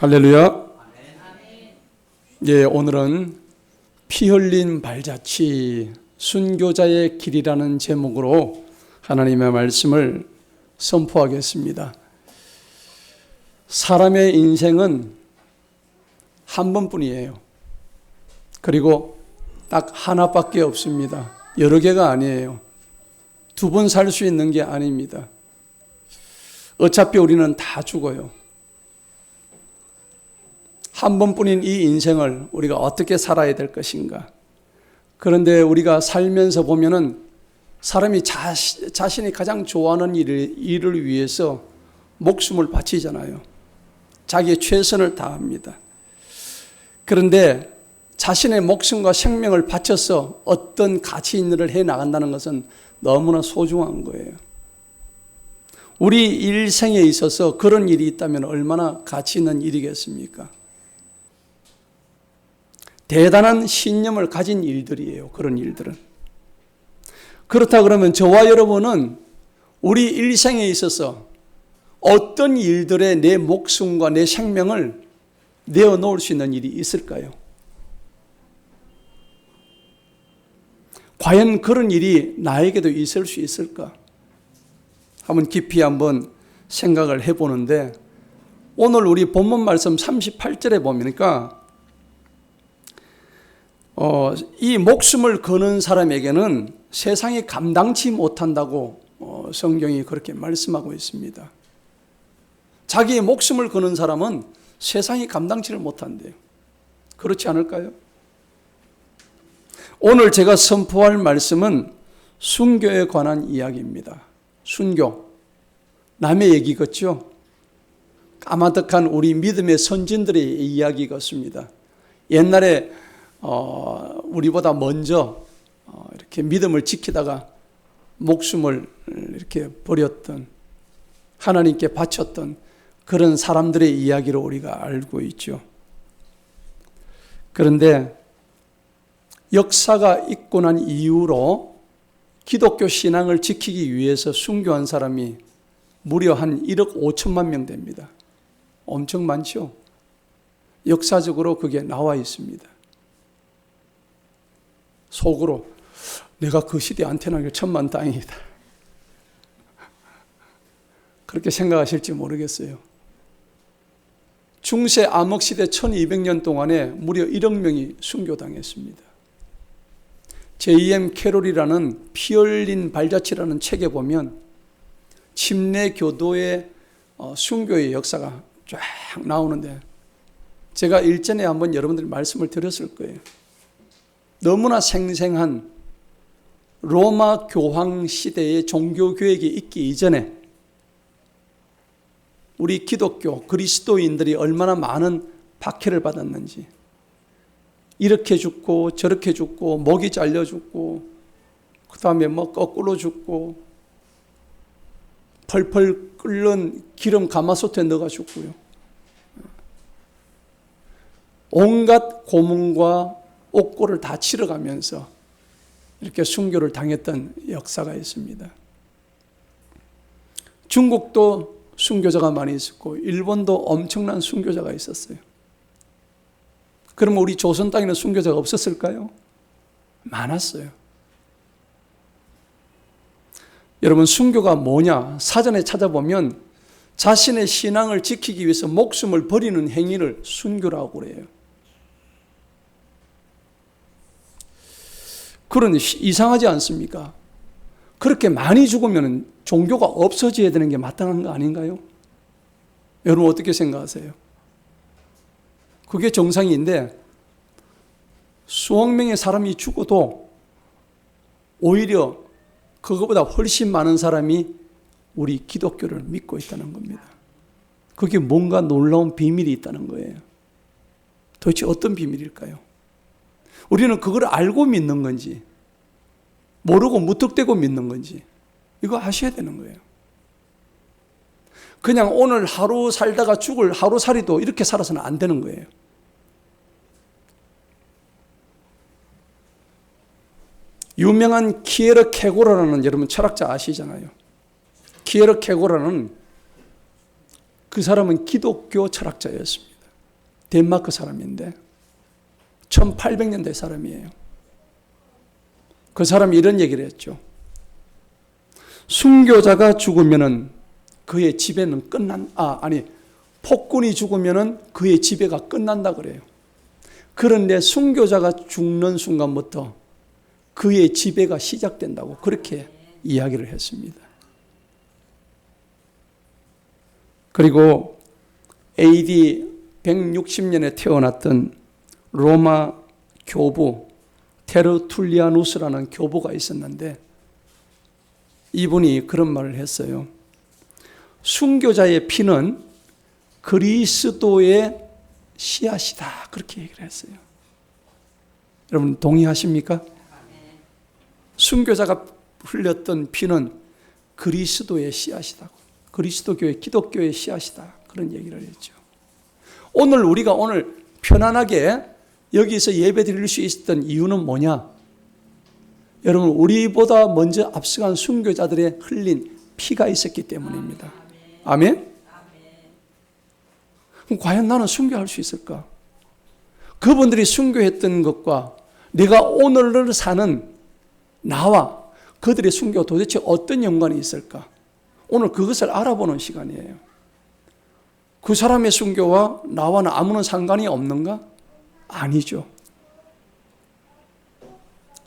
할렐루야. 예, 오늘은 피 흘린 발자취 순교자의 길이라는 제목으로 하나님의 말씀을 선포하겠습니다. 사람의 인생은 한 번뿐이에요. 그리고 딱 하나밖에 없습니다. 여러 개가 아니에요. 두 번 살 수 있는 게 아닙니다. 어차피 우리는 다 죽어요. 한 번뿐인 이 인생을 우리가 어떻게 살아야 될 것인가? 그런데 우리가 살면서 보면은 사람이 자신이 가장 좋아하는 일을 위해서 목숨을 바치잖아요. 자기의 최선을 다합니다. 그런데 자신의 목숨과 생명을 바쳐서 어떤 가치 있는 일을 해 나간다는 것은 너무나 소중한 거예요. 우리 일생에 있어서 그런 일이 있다면 얼마나 가치 있는 일이겠습니까? 대단한 신념을 가진 일들이에요. 그런 일들은. 그렇다 그러면 저와 여러분은 우리 일생에 있어서 어떤 일들에 내 목숨과 내 생명을 내어놓을 수 있는 일이 있을까요? 과연 그런 일이 나에게도 있을 수 있을까? 한번 깊이 한번 생각을 해보는데, 오늘 우리 본문 말씀 38절에 보니까 이 목숨을 거는 사람에게는 세상이 감당치 못한다고 성경이 그렇게 말씀하고 있습니다. 자기의 목숨을 거는 사람은 세상이 감당치를 못한대요. 그렇지 않을까요? 오늘 제가 선포할 말씀은 순교에 관한 이야기입니다. 순교. 남의 얘기 같죠? 까마득한 우리 믿음의 선진들의 이야기 같습니다. 옛날에 우리보다 먼저 이렇게 믿음을 지키다가 목숨을 이렇게 버렸던, 하나님께 바쳤던 그런 사람들의 이야기로 우리가 알고 있죠. 그런데 역사가 있고 난 이후로 기독교 신앙을 지키기 위해서 순교한 사람이 무려 한 1억 5천만 명 됩니다. 엄청 많죠? 역사적으로 그게 나와 있습니다. 속으로 내가 그 시대에 안 태어난 게 천만다행이다. 그렇게 생각하실지 모르겠어요. 중세 암흑시대 1200년 동안에 무려 1억 명이 순교당했습니다. J.M. 캐롤이라는 피 흘린 발자취라는 책에 보면 침례 교도의 순교의 역사가 쫙 나오는데, 제가 일전에 한번 여러분들이 말씀을 드렸을 거예요. 너무나 생생한 로마 교황 시대의 종교 교육이 있기 이전에 우리 기독교 그리스도인들이 얼마나 많은 박해를 받았는지, 이렇게 죽고 저렇게 죽고 목이 잘려 죽고 그 다음에 뭐 거꾸로 죽고 펄펄 끓는 기름 가마솥에 넣어가 죽고요. 온갖 고문과 옥고를 다 치러가면서 이렇게 순교를 당했던 역사가 있습니다. 중국도 순교자가 많이 있었고 일본도 엄청난 순교자가 있었어요. 그러면 우리 조선 땅에는 순교자가 없었을까요? 많았어요. 여러분, 순교가 뭐냐? 사전에 찾아보면 자신의 신앙을 지키기 위해서 목숨을 버리는 행위를 순교라고 그래요. 그러니 이상하지 않습니까? 그렇게 많이 죽으면 종교가 없어져야 되는 게 마땅한 거 아닌가요? 여러분 어떻게 생각하세요? 그게 정상인데 수억 명의 사람이 죽어도 오히려 그것보다 훨씬 많은 사람이 우리 기독교를 믿고 있다는 겁니다. 그게 뭔가 놀라운 비밀이 있다는 거예요. 도대체 어떤 비밀일까요? 우리는 그걸 알고 믿는 건지 모르고 무턱대고 믿는 건지 이거 아셔야 되는 거예요. 그냥 오늘 하루 살다가 죽을 하루살이도 이렇게 살아서는 안 되는 거예요. 유명한 키에르케고르라는 여러분 철학자 아시잖아요. 키에르케고르는 그 사람은 기독교 철학자였습니다. 덴마크 사람인데 1800년대 사람이에요. 그 사람이 이런 얘기를 했죠. 순교자가 죽으면은 그의 지배는 폭군이 죽으면은 그의 지배가 끝난다 그래요. 그런데 순교자가 죽는 순간부터 그의 지배가 시작된다고 그렇게 이야기를 했습니다. 그리고 AD 160년에 태어났던 로마 교부 테르툴리아누스라는 교부가 있었는데 이분이 그런 말을 했어요. 순교자의 피는 그리스도의 씨앗이다. 그렇게 얘기를 했어요. 여러분 동의하십니까? 순교자가 흘렸던 피는 그리스도의 씨앗이다. 그리스도교회, 기독교의 씨앗이다. 그런 얘기를 했죠. 우리가 오늘 편안하게 여기서 예배 드릴 수 있었던 이유는 뭐냐? 여러분, 우리보다 먼저 앞서간 순교자들의 흘린 피가 있었기 때문입니다. 아멘? 그럼 과연 나는 순교할 수 있을까? 그분들이 순교했던 것과 내가 오늘을 사는 나와 그들의 순교가 도대체 어떤 연관이 있을까? 오늘 그것을 알아보는 시간이에요. 그 사람의 순교와 나와는 아무런 상관이 없는가? 아니죠.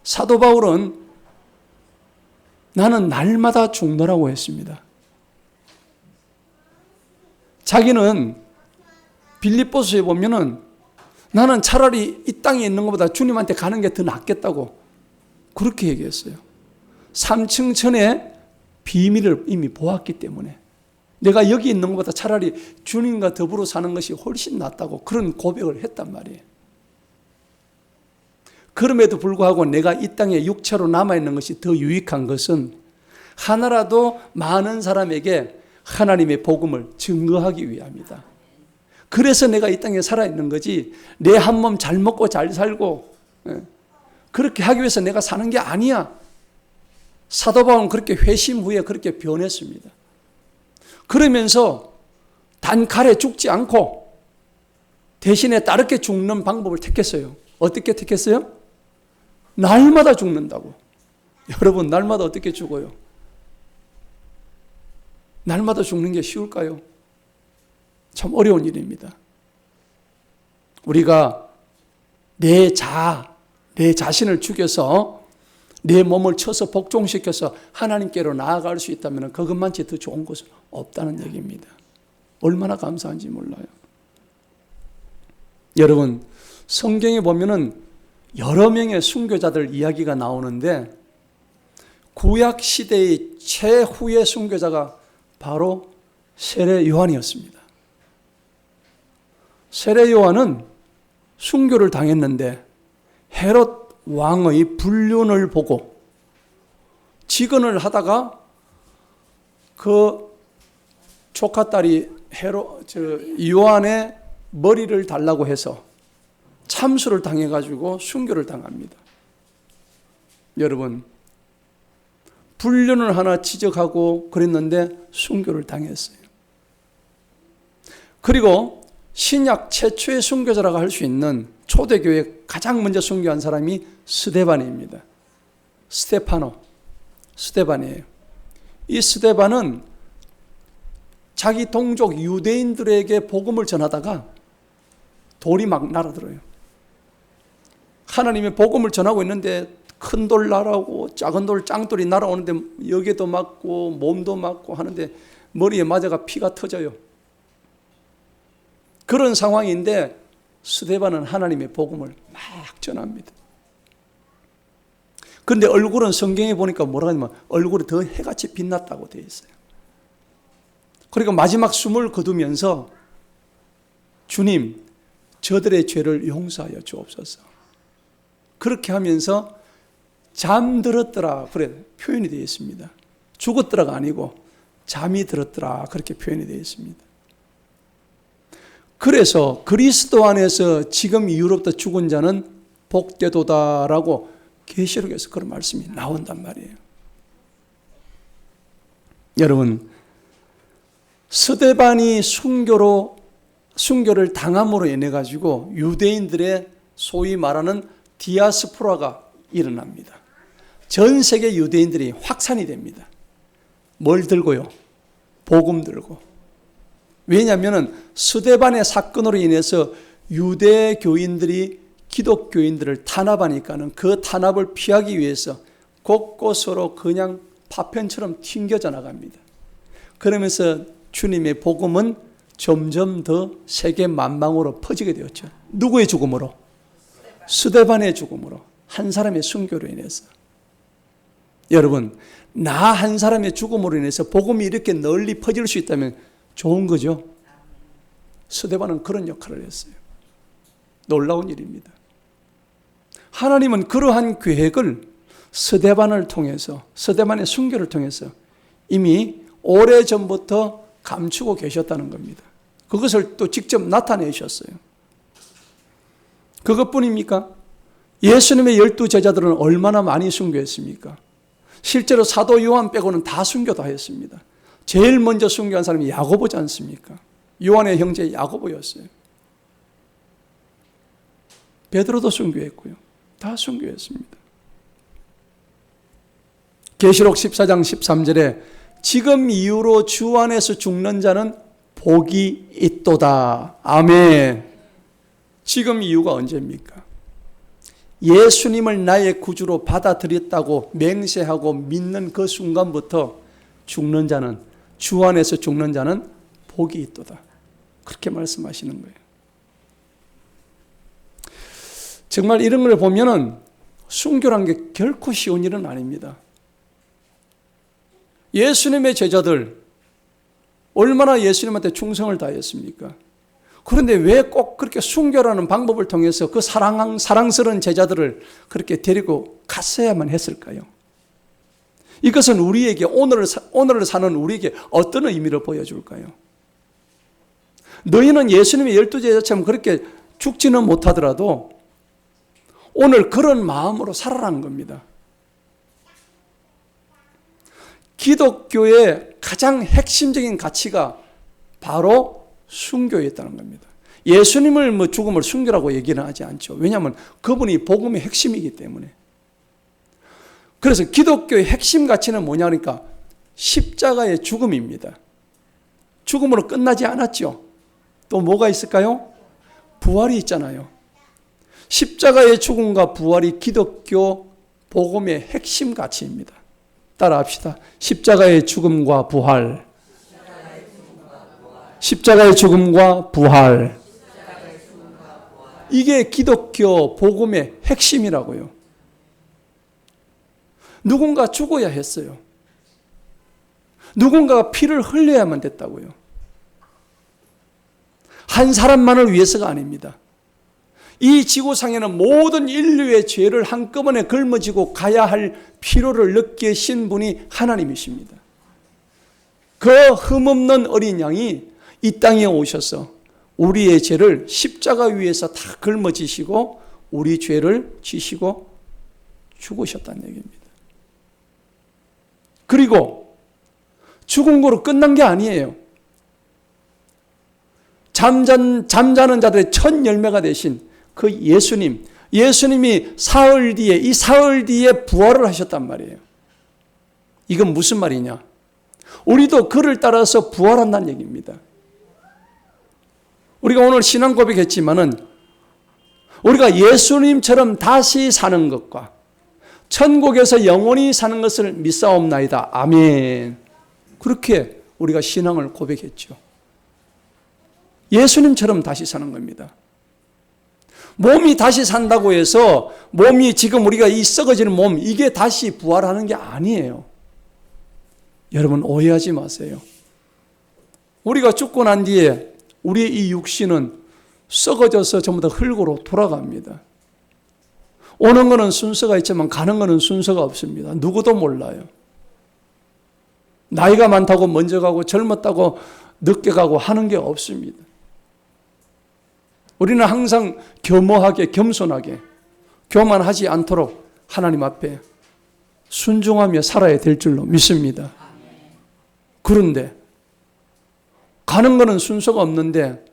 사도 바울은 나는 날마다 죽노라고 했습니다. 자기는 빌립보서에 보면은 나는 차라리 이 땅에 있는 것보다 주님한테 가는 게 더 낫겠다고 그렇게 얘기했어요. 3층 전에 비밀을 이미 보았기 때문에 내가 여기 있는 것보다 차라리 주님과 더불어 사는 것이 훨씬 낫다고 그런 고백을 했단 말이에요. 그럼에도 불구하고 내가 이 땅에 육체로 남아있는 것이 더 유익한 것은 하나라도 많은 사람에게 하나님의 복음을 증거하기 위함이다. 그래서 내가 이 땅에 살아있는 거지 내 한 몸 잘 먹고 잘 살고 그렇게 하기 위해서 내가 사는 게 아니야. 사도 바울은 그렇게 회심 후에 그렇게 변했습니다. 그러면서 단칼에 죽지 않고 대신에 따르게 죽는 방법을 택했어요. 어떻게 택했어요? 날마다 죽는다고. 여러분, 날마다 어떻게 죽어요? 날마다 죽는 게 쉬울까요? 참 어려운 일입니다. 우리가 내 자신을 죽여서 내 몸을 쳐서 복종시켜서 하나님께로 나아갈 수 있다면 그것만치 더 좋은 것은 없다는 얘기입니다. 얼마나 감사한지 몰라요. 여러분, 성경에 보면은 여러 명의 순교자들 이야기가 나오는데 구약 시대의 최후의 순교자가 바로 세례 요한이었습니다. 세례 요한은 순교를 당했는데 헤롯 왕의 불륜을 보고 직언을 하다가 그 조카딸이 요한의 머리를 달라고 해서 참수를 당해가지고 순교를 당합니다. 여러분, 불륜을 하나 지적하고 그랬는데 순교를 당했어요. 그리고 신약 최초의 순교자라고 할 수 있는 초대교회 가장 먼저 순교한 사람이 스데반입니다. 스데반이에요. 이 스데반은 자기 동족 유대인들에게 복음을 전하다가 돌이 막 날아들어요. 하나님의 복음을 전하고 있는데 큰 돌 날아오고 작은 돌, 짱돌이 날아오는데 여기도 맞고 몸도 맞고 하는데 머리에 맞아가 피가 터져요. 그런 상황인데 스데반은 하나님의 복음을 막 전합니다. 그런데 얼굴은 성경에 보니까 뭐라 하냐면 얼굴이 더 해같이 빛났다고 되어 있어요. 그리고 마지막 숨을 거두면서 주님, 저들의 죄를 용서하여 주옵소서. 그렇게 하면서 잠들었더라. 그래 표현이 되어 있습니다. 죽었더라가 아니고 잠이 들었더라. 그렇게 표현이 되어 있습니다. 그래서 그리스도 안에서 지금 이후로부터 죽은 자는 복되도다라고 계시록에서 그런 말씀이 나온단 말이에요. 여러분, 스데반이 순교로 순교를 당함으로 인해 가지고 유대인들의 소위 말하는 디아스포라가 일어납니다. 전 세계 유대인들이 확산이 됩니다. 뭘 들고요? 복음 들고. 왜냐하면 스데반의 사건으로 인해서 유대교인들이 기독교인들을 탄압하니까는 그 탄압을 피하기 위해서 곳곳으로 그냥 파편처럼 튕겨져 나갑니다. 그러면서 주님의 복음은 점점 더 세계 만방으로 퍼지게 되었죠. 누구의 죽음으로? 스데반의 죽음으로. 한 사람의 순교로 인해서. 여러분, 나 한 사람의 죽음으로 인해서 복음이 이렇게 널리 퍼질 수 있다면 좋은 거죠. 스데반은 그런 역할을 했어요. 놀라운 일입니다. 하나님은 그러한 계획을 스데반을 통해서, 스데반의 순교를 통해서 이미 오래전부터 감추고 계셨다는 겁니다. 그것을 또 직접 나타내셨어요. 그것뿐입니까? 예수님의 12 제자들은 얼마나 많이 순교했습니까? 실제로 사도 요한 빼고는 다 순교 다 했습니다. 제일 먼저 순교한 사람이 야고보지 않습니까? 요한의 형제 야고보였어요. 베드로도 순교했고요. 다 순교했습니다. 계시록 14장 13절에 지금 이후로 주 안에서 죽는 자는 복이 있도다. 아멘. 지금 이유가 언제입니까? 예수님을 나의 구주로 받아들였다고 맹세하고 믿는 그 순간부터 죽는 자는, 주 안에서 죽는 자는 복이 있도다. 그렇게 말씀하시는 거예요. 정말 이런 걸 보면은 순교란 게 결코 쉬운 일은 아닙니다. 예수님의 제자들 얼마나 예수님한테 충성을 다했습니까? 그런데 왜 꼭 그렇게 순교라는 방법을 통해서 그 사랑스러운 제자들을 그렇게 데리고 갔어야만 했을까요? 이것은 우리에게 오늘을 사는 우리에게 어떤 의미를 보여줄까요? 너희는 예수님의 12 제자처럼 그렇게 죽지는 못하더라도 오늘 그런 마음으로 살아라는 겁니다. 기독교의 가장 핵심적인 가치가 바로 순교였다는 겁니다. 예수님을 죽음을 순교라고 얘기는 하지 않죠. 왜냐하면 그분이 복음의 핵심이기 때문에. 그래서 기독교의 핵심 가치는 뭐냐니까 십자가의 죽음입니다. 죽음으로 끝나지 않았죠. 또 뭐가 있을까요? 부활이 있잖아요. 십자가의 죽음과 부활이 기독교 복음의 핵심 가치입니다. 따라합시다. 십자가의 죽음과 부활. 십자가의 죽음과 부활. 이게 기독교 복음의 핵심이라고요. 누군가 죽어야 했어요. 누군가가 피를 흘려야만 됐다고요. 한 사람만을 위해서가 아닙니다. 이 지구상에는 모든 인류의 죄를 한꺼번에 걸머지고 가야 할 필요를 느끼신 분이 하나님이십니다. 그 흠없는 어린 양이 이 땅에 오셔서 우리의 죄를 십자가 위에서 다 걸머지시고 우리 죄를 지시고 죽으셨다는 얘기입니다. 그리고 죽은 거로 끝난 게 아니에요. 잠자는 자들의 첫 열매가 되신 그 예수님이 사흘 뒤에 부활을 하셨단 말이에요. 이건 무슨 말이냐? 우리도 그를 따라서 부활한다는 얘기입니다. 우리가 오늘 신앙 고백했지만은 우리가 예수님처럼 다시 사는 것과 천국에서 영원히 사는 것을 믿사옵나이다. 아멘. 그렇게 우리가 신앙을 고백했죠. 예수님처럼 다시 사는 겁니다. 몸이 다시 산다고 해서 몸이 지금 우리가 이 썩어지는 몸 이게 다시 부활하는 게 아니에요. 여러분 오해하지 마세요. 우리가 죽고 난 뒤에 우리의 이 육신은 썩어져서 전부 다 흙으로 돌아갑니다. 오는 것은 순서가 있지만 가는 것은 순서가 없습니다. 누구도 몰라요. 나이가 많다고 먼저 가고 젊었다고 늦게 가고 하는 게 없습니다. 우리는 항상 겸허하게 겸손하게 교만하지 않도록 하나님 앞에 순종하며 살아야 될 줄로 믿습니다. 그런데 가는 것은 순서가 없는데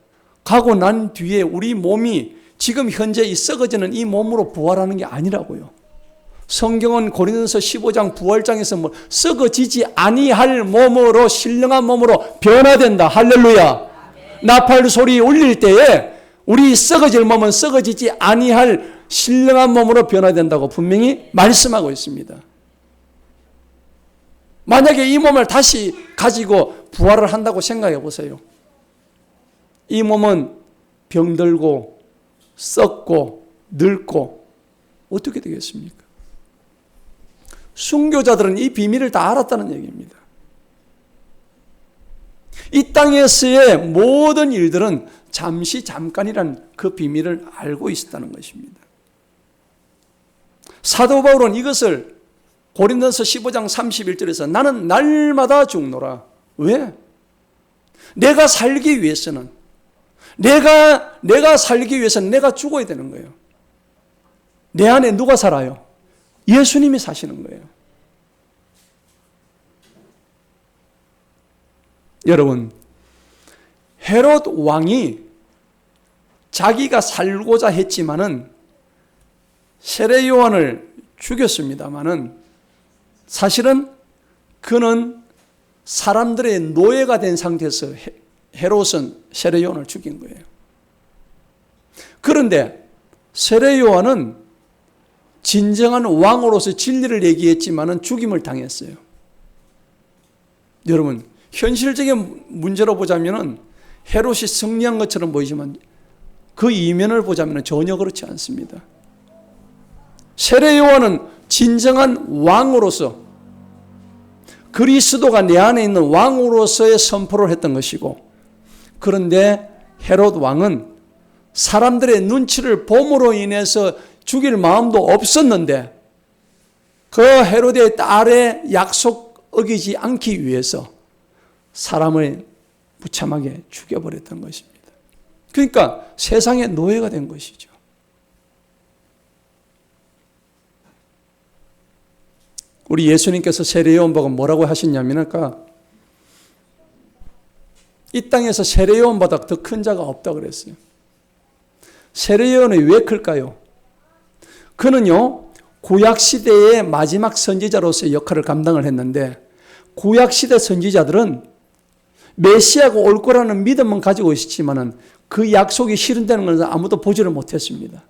가고 난 뒤에 우리 몸이 지금 현재 이 썩어지는 이 몸으로 부활하는 게 아니라고요. 성경은 고린도서 15장 부활장에서 뭐 썩어지지 아니할 몸으로, 신령한 몸으로 변화된다. 할렐루야. 나팔 소리 울릴 때에 우리 썩어질 몸은 썩어지지 아니할 신령한 몸으로 변화된다고 분명히 말씀하고 있습니다. 만약에 이 몸을 다시 가지고 부활을 한다고 생각해 보세요. 이 몸은 병들고 썩고 늙고 어떻게 되겠습니까? 순교자들은 이 비밀을 다 알았다는 얘기입니다. 이 땅에서의 모든 일들은 잠시 잠깐이란 그 비밀을 알고 있었다는 것입니다. 사도 바울은 이것을 고린도서 15장 31절에서 나는 날마다 죽노라. 왜? 내가 살기 위해서는 내가 살기 위해서는 내가 죽어야 되는 거예요. 내 안에 누가 살아요? 예수님이 사시는 거예요. 여러분, 헤롯 왕이 자기가 살고자 했지만은 세례 요한을 죽였습니다마는 사실은 그는 사람들의 노예가 된 상태에서 헤롯은 세례 요한을 죽인 거예요. 그런데 세례 요한은 진정한 왕으로서 진리를 얘기했지만은 죽임을 당했어요. 여러분, 현실적인 문제로 보자면은 헤롯이 승리한 것처럼 보이지만 그 이면을 보자면 전혀 그렇지 않습니다. 세례 요한은 진정한 왕으로서 그리스도가 내 안에 있는 왕으로서의 선포를 했던 것이고, 그런데 헤롯 왕은 사람들의 눈치를 봄으로 인해서 죽일 마음도 없었는데 그 헤롯의 딸의 약속 어기지 않기 위해서 사람을 무참하게 죽여버렸던 것입니다. 그러니까 세상의 노예가 된 것이죠. 우리 예수님께서 세례 요한 보고 뭐라고 하셨냐면 이 땅에서 세례 요한보다 더 큰 자가 없다 그랬어요. 세례 요한이 왜 클까요? 그는요, 구약시대의 마지막 선지자로서의 역할을 감당을 했는데, 구약시대 선지자들은 메시아가 올 거라는 믿음은 가지고 있었지만은 그 약속이 실현되는 것은 아무도 보지를 못했습니다.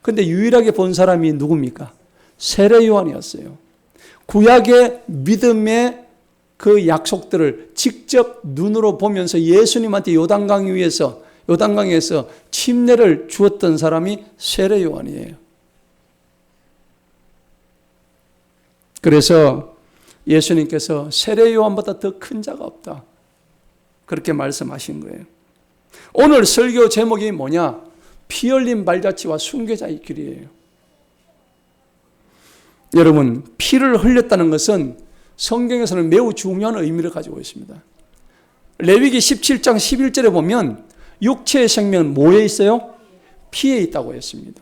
그런데 유일하게 본 사람이 누굽니까? 세례 요한이었어요. 구약의 믿음의 그 약속들을 직접 눈으로 보면서 예수님한테 요단강에서 침례를 주었던 사람이 세례 요한이에요. 그래서 예수님께서 세례 요한보다 더 큰 자가 없다, 그렇게 말씀하신 거예요. 오늘 설교 제목이 뭐냐? 피 흘린 발자취와 순교자의 길이에요. 여러분, 피를 흘렸다는 것은 성경에서는 매우 중요한 의미를 가지고 있습니다. 레위기 17장 11절에 보면 육체의 생명은 뭐에 있어요? 피에 있다고 했습니다.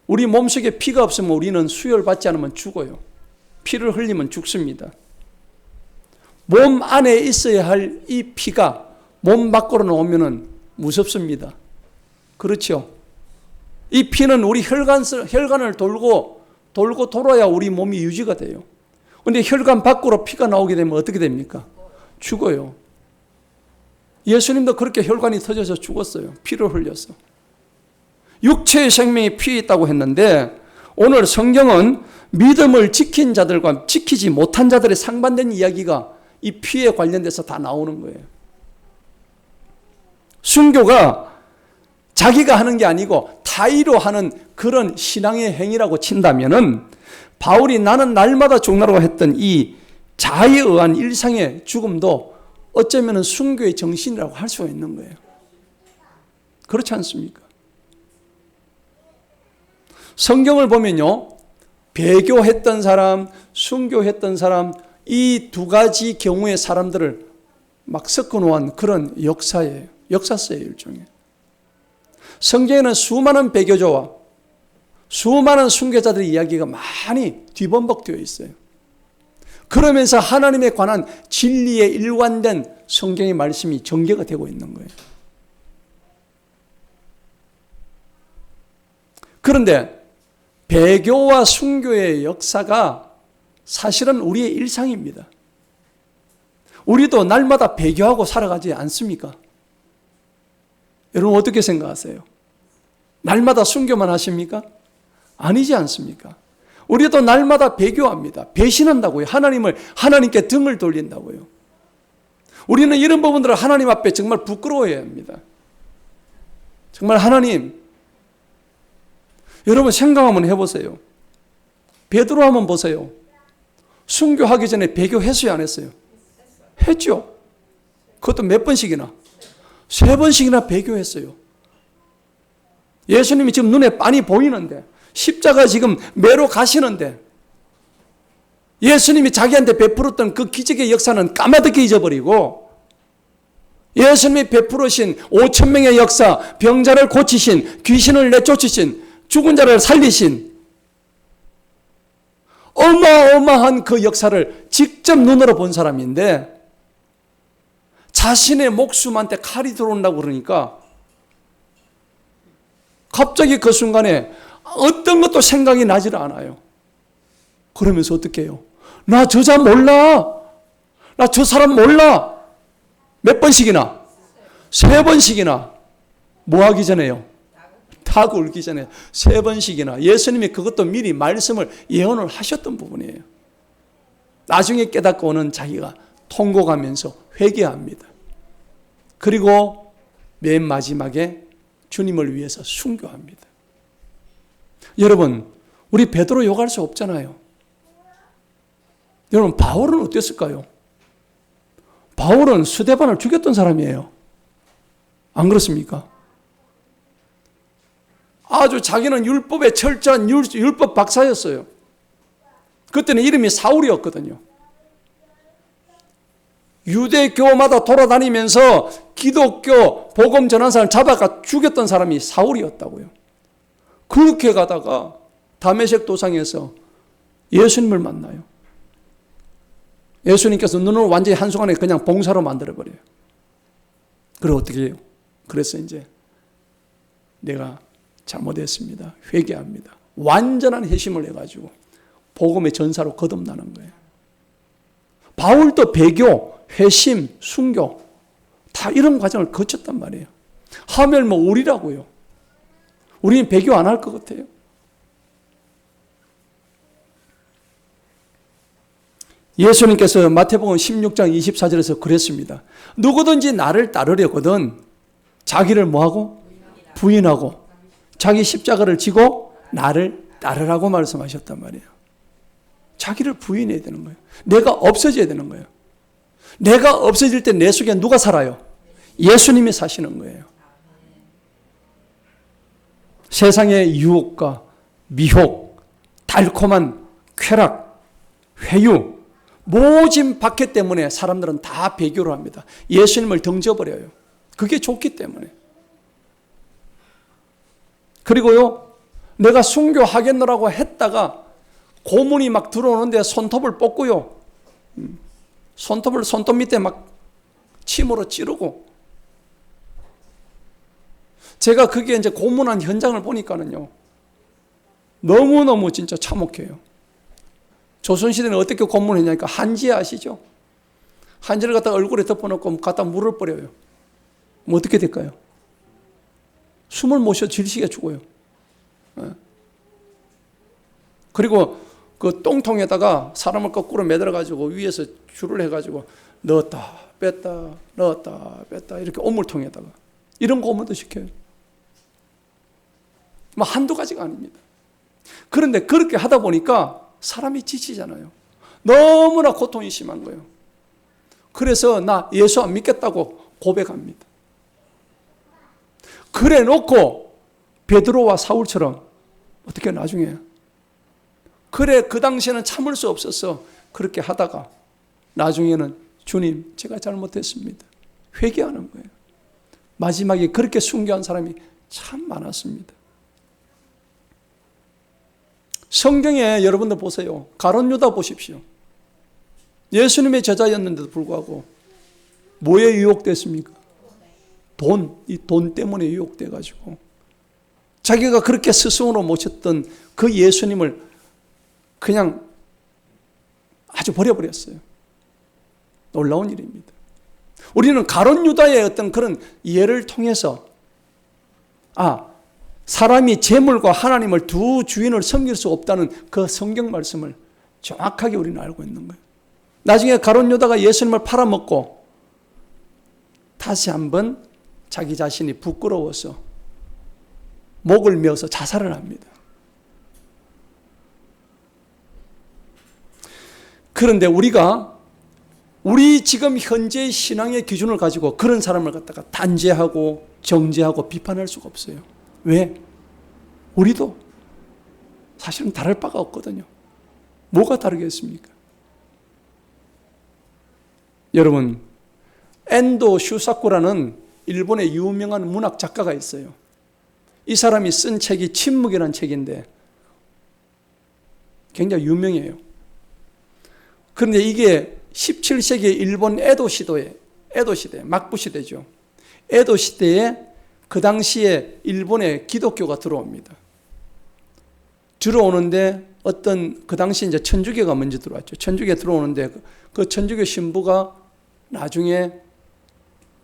우리 몸속에 피가 없으면 우리는 수혈받지 않으면 죽어요. 피를 흘리면 죽습니다. 몸 안에 있어야 할 이 피가 몸 밖으로 나오면 무섭습니다. 그렇죠? 이 피는 우리 혈관을 돌고 돌아야 우리 몸이 유지가 돼요. 그런데 혈관 밖으로 피가 나오게 되면 어떻게 됩니까? 죽어요. 예수님도 그렇게 혈관이 터져서 죽었어요. 피를 흘려서. 육체의 생명이 피에 있다고 했는데, 오늘 성경은 믿음을 지킨 자들과 지키지 못한 자들의 상반된 이야기가 이 피에 관련돼서 다 나오는 거예요. 순교가 자기가 하는 게 아니고 타의로 하는 그런 신앙의 행위라고 친다면은, 바울이 나는 날마다 죽노라고 했던 이 자아에 의한 일상의 죽음도 어쩌면 순교의 정신이라고 할 수가 있는 거예요. 그렇지 않습니까? 성경을 보면요, 배교했던 사람, 순교했던 사람, 이 두 가지 경우의 사람들을 막 섞어놓은 그런 역사예요. 역사서예요, 일종의. 성경에는 수많은 배교자와 수많은 순교자들의 이야기가 많이 뒤범벅되어 있어요. 그러면서 하나님에 관한 진리에 일관된 성경의 말씀이 전개가 되고 있는 거예요. 그런데 배교와 순교의 역사가 사실은 우리의 일상입니다. 우리도 날마다 배교하고 살아가지 않습니까? 여러분 어떻게 생각하세요? 날마다 순교만 하십니까? 아니지 않습니까? 우리도 날마다 배교합니다. 배신한다고요. 하나님께 등을 돌린다고요. 우리는 이런 부분들을 하나님 앞에 정말 부끄러워해야 합니다. 정말 하나님, 여러분 생각 한번 해보세요. 베드로 한번 보세요. 순교하기 전에 배교했어요, 안 했어요? 했죠. 그것도 몇 번씩이나? 3번씩이나 배교했어요. 예수님이 지금 눈에 빤히 보이는데, 십자가 지금 매로 가시는데, 예수님이 자기한테 베풀었던 그 기적의 역사는 까마득히 잊어버리고, 예수님이 베풀으신 5,000명의 역사, 병자를 고치신, 귀신을 내쫓으신, 죽은 자를 살리신 어마어마한 그 역사를 직접 눈으로 본 사람인데, 자신의 목숨한테 칼이 들어온다고 그러니까 갑자기 그 순간에 어떤 것도 생각이 나질 않아요. 그러면서 어떻게 해요? 나 저자 몰라. 나 저 사람 몰라. 몇 번씩이나? 3번씩이나. 뭐 하기 전에요? 닭 울기 전에 3번씩이나. 예수님이 그것도 미리 말씀을 예언을 하셨던 부분이에요. 나중에 깨닫고는 자기가 통곡하면서 회개합니다. 그리고 맨 마지막에 주님을 위해서 순교합니다. 여러분, 우리 베드로 욕할 수 없잖아요. 여러분, 바울은 어땠을까요? 바울은 스데반을 죽였던 사람이에요. 안 그렇습니까? 아주 자기는 율법에 철저한 율법 박사였어요. 그때는 이름이 사울이었거든요. 유대교마다 돌아다니면서 기독교 복음 전환사를 잡아가 죽였던 사람이 사울이었다고요. 그렇게 가다가 다메섹 도상에서 예수님을 만나요. 예수님께서 눈을 완전히 한순간에 그냥 봉사로 만들어버려요. 그리고 어떻게 해요? 그래서 이제 내가 잘못했습니다. 회개합니다. 완전한 회심을 해가지고 복음의 전사로 거듭나는 거예요. 바울도 배교, 회심, 순교 다 이런 과정을 거쳤단 말이에요. 하면 뭐 우리라고요. 우리는 배교 안 할 것 같아요. 예수님께서 마태복음 16장 24절에서 그랬습니다. 누구든지 나를 따르려거든 자기를 뭐하고? 부인하고 자기 십자가를 지고 나를 따르라고 말씀하셨단 말이에요. 자기를 부인해야 되는 거예요. 내가 없어져야 되는 거예요. 내가 없어질 때 내 속에 누가 살아요? 예수님이 사시는 거예요. 세상의 유혹과 미혹, 달콤한 쾌락, 회유, 모진 박해 때문에 사람들은 다 배교를 합니다. 예수님을 던져버려요. 그게 좋기 때문에. 그리고요, 내가 순교하겠노라고 했다가 고문이 막 들어오는데 손톱을 뽑고요. 손톱을 손톱 밑에 막 침으로 찌르고. 제가 그게 이제 고문한 현장을 보니까는요, 너무너무 진짜 참혹해요. 조선시대는 어떻게 고문했냐니까 한지 아시죠? 한지를 갖다 얼굴에 덮어놓고 갖다 물을 뿌려요. 뭐 어떻게 될까요? 숨을 못 쉬어 질식해 죽어요. 그리고 그 똥통에다가 사람을 거꾸로 매달아가지고 위에서 줄을 해가지고 넣었다 뺐다 넣었다 뺐다 이렇게 오물통에다가 이런 고문도 시켜요. 뭐 한두 가지가 아닙니다. 그런데 그렇게 하다 보니까 사람이 지치잖아요. 너무나 고통이 심한 거예요. 그래서 나 예수 안 믿겠다고 고백합니다. 그래 놓고 베드로와 사울처럼 어떻게 나중에 그래 그 당시에는 참을 수 없었어. 그렇게 하다가 나중에는 주님 제가 잘못했습니다. 회개하는 거예요. 마지막에 그렇게 순교한 사람이 참 많았습니다. 성경에 여러분들 보세요. 가룟 유다 보십시오. 예수님의 제자였는데도 불구하고 뭐에 유혹됐습니까? 돈, 이 돈 때문에 유혹돼가지고 자기가 그렇게 스승으로 모셨던 그 예수님을 그냥 아주 버려버렸어요. 놀라운 일입니다. 우리는 가룟 유다의 어떤 그런 예를 통해서 사람이 재물과 하나님을 두 주인을 섬길 수 없다는 그 성경 말씀을 정확하게 우리는 알고 있는 거예요. 나중에 가룟 유다가 예수님을 팔아먹고 다시 한번 자기 자신이 부끄러워서 목을 메어서 자살을 합니다. 그런데 우리 지금 현재의 신앙의 기준을 가지고 그런 사람을 갖다가 단죄하고 정죄하고 비판할 수가 없어요. 왜? 우리도 사실은 다를 바가 없거든요. 뭐가 다르겠습니까? 여러분, 엔도 슈사쿠라는 일본의 유명한 문학 작가가 있어요. 이 사람이 쓴 책이 침묵이라는 책인데 굉장히 유명해요. 그런데 이게 17세기 일본 에도 시대, 막부 시대죠. 에도 시대에 그 당시에 일본에 기독교가 들어옵니다. 들어오는데 그 당시 이제 천주교가 먼저 들어왔죠. 천주교 들어오는데 그 천주교 신부가 나중에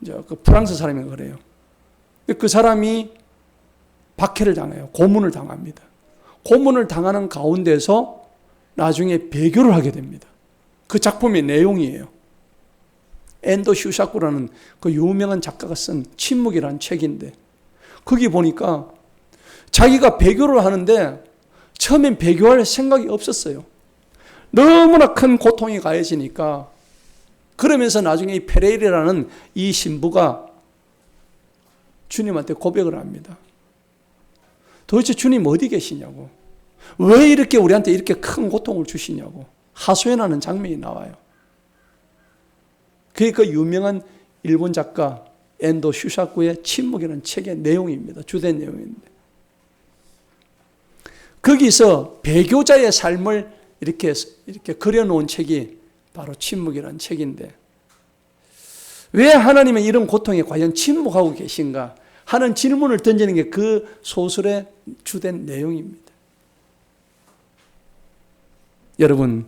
이제 그 프랑스 사람이 그래요. 그 사람이 박해를 당해요. 고문을 당합니다. 고문을 당하는 가운데서 나중에 배교를 하게 됩니다. 그 작품의 내용이에요. 엔도 슈사쿠라는 그 유명한 작가가 쓴 침묵이라는 책인데 거기 보니까 자기가 배교를 하는데 처음엔 배교할 생각이 없었어요. 너무나 큰 고통이 가해지니까 그러면서 나중에 이 페레이라는 이 신부가 주님한테 고백을 합니다. 도대체 주님 어디 계시냐고. 왜 이렇게 우리한테 이렇게 큰 고통을 주시냐고 하소연하는 장면이 나와요. 그게 그 유명한 일본 작가 엔도 슈사쿠의 침묵이라는 책의 내용입니다. 주된 내용인데 거기서 배교자의 삶을 이렇게 그려놓은 책이 바로 침묵이라는 책인데 왜 하나님은 이런 고통에 과연 침묵하고 계신가 하는 질문을 던지는 게 그 소설의 주된 내용입니다. 여러분,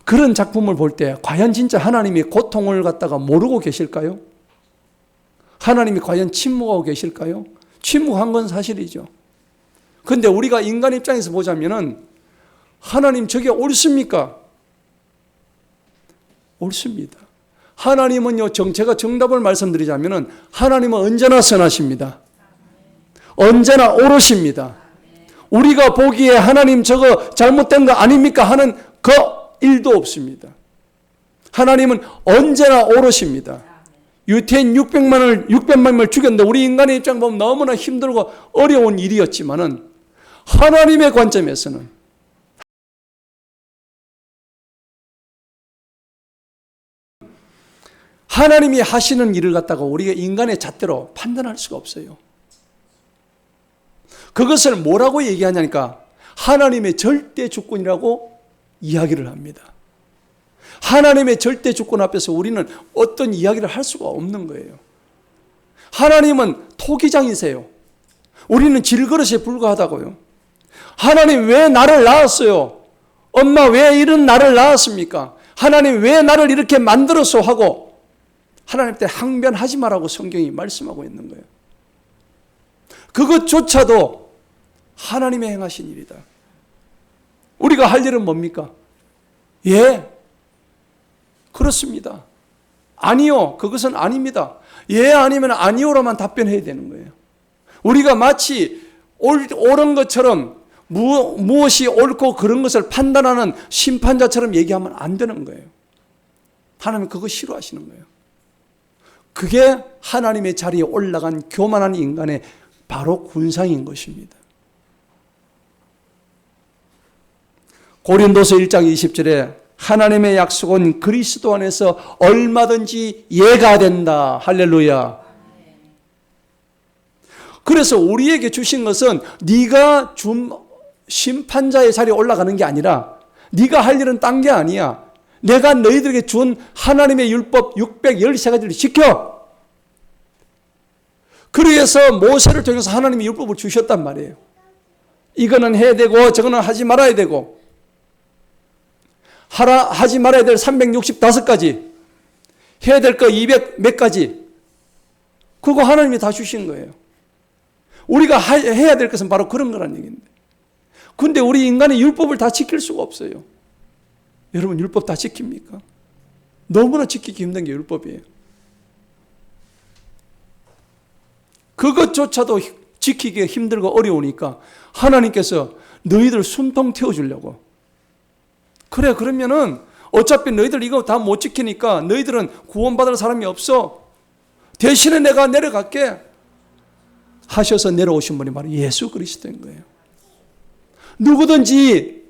그런 작품을 볼 때 과연 진짜 하나님이 고통을 갖다가 모르고 계실까요? 하나님이 과연 침묵하고 계실까요? 침묵한 건 사실이죠. 그런데 우리가 인간 입장에서 보자면은 하나님 저게 옳습니까? 옳습니다. 하나님은요, 제가 정답을 말씀드리자면은 하나님은 언제나 선하십니다. 언제나 옳으십니다. 우리가 보기에 하나님 저거 잘못된 거 아닙니까? 하는 그 일도 없습니다. 하나님은 언제나 옳으십니다. 유태인 600만을 죽였는데 우리 인간의 입장 보면 너무나 힘들고 어려운 일이었지만은 하나님의 관점에서는 하나님이 하시는 일을 갖다가 우리가 인간의 잣대로 판단할 수가 없어요. 그것을 뭐라고 얘기하냐니까 하나님의 절대 주권이라고 이야기를 합니다. 하나님의 절대 주권 앞에서 우리는 어떤 이야기를 할 수가 없는 거예요. 하나님은 토기장이세요. 우리는 질그릇에 불과하다고요. 하나님 왜 나를 낳았어요? 엄마 왜 이런 나를 낳았습니까? 하나님 왜 나를 이렇게 만들었어? 하고 하나님한테 항변하지 말라고 성경이 말씀하고 있는 거예요. 그것조차도 하나님의 행하신 일이다. 우리가 할 일은 뭡니까? 예, 그렇습니다. 아니요, 그것은 아닙니다. 예, 아니면 아니요로만 답변해야 되는 거예요. 우리가 마치 옳은 것처럼 무엇이 옳고 그런 것을 판단하는 심판자처럼 얘기하면 안 되는 거예요. 하나님은 그거 싫어하시는 거예요. 그게 하나님의 자리에 올라간 교만한 인간의 바로 군상인 것입니다. 고린도서 1장 20절에 하나님의 약속은 그리스도 안에서 얼마든지 예가 된다. 할렐루야. 그래서 우리에게 주신 것은 네가 준 심판자의 자리에 올라가는 게 아니라 네가 할 일은 딴 게 아니야. 내가 너희들에게 준 하나님의 율법 613가지를 지켜. 그래서 모세를 통해서 하나님이 율법을 주셨단 말이에요. 이거는 해야 되고 저거는 하지 말아야 되고, 하지 말아야 될 365가지, 해야 될 거 200 몇 가지, 그거 하나님이 다 주신 거예요. 우리가 해야 될 것은 바로 그런 거란 얘기인데, 근데 우리 인간의 율법을 다 지킬 수가 없어요. 여러분, 율법 다 지킵니까? 너무나 지키기 힘든 게 율법이에요. 그것조차도 지키기가 힘들고 어려우니까 하나님께서 너희들 숨통 틔워주려고. 그래, 그러면은 어차피 너희들 이거 다 못 지키니까 너희들은 구원받을 사람이 없어. 대신에 내가 내려갈게 하셔서 내려오신 분이 바로 예수 그리스도인 거예요. 누구든지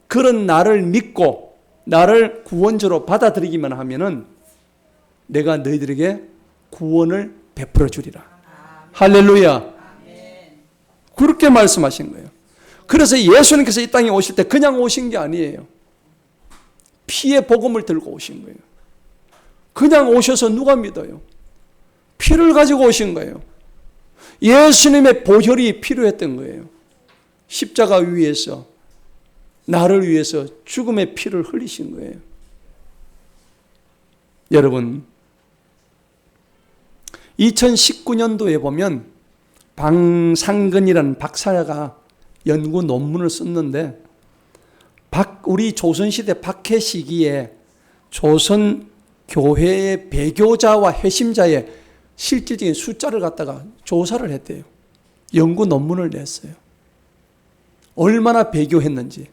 그런 나를 믿고 나를 구원자로 받아들이기만 하면은 내가 너희들에게 구원을 베풀어 주리라. 할렐루야. 그렇게 말씀하신 거예요. 그래서 예수님께서 이 땅에 오실 때 그냥 오신 게 아니에요. 피의 복음을 들고 오신 거예요. 그냥 오셔서 누가 믿어요? 피를 가지고 오신 거예요. 예수님의 보혈이 필요했던 거예요. 십자가 위에서 나를 위해서 죽음의 피를 흘리신 거예요. 여러분, 2019년도에 보면 방상근이라는 박사가 연구 논문을 썼는데, 우리 조선시대 박해 시기에 조선 교회의 배교자와 회심자의 실질적인 숫자를 갖다가 조사를 했대요. 연구 논문을 냈어요. 얼마나 배교했는지.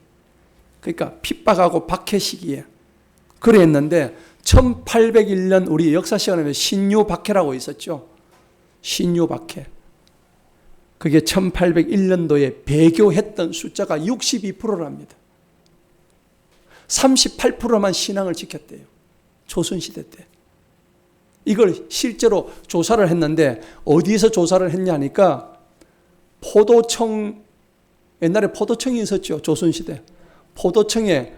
그러니까 핍박하고 박해 시기에. 그래 했는데 1801년 우리 역사 시간에 보면 신유박해라고 있었죠. 신유박해. 그게 1801년도에 배교했던 숫자가 62%랍니다. 38%만 신앙을 지켰대요. 조선시대 때. 이걸 실제로 조사를 했는데 어디서 조사를 했냐니까 포도청, 옛날에 포도청이 있었죠. 조선시대. 포도청에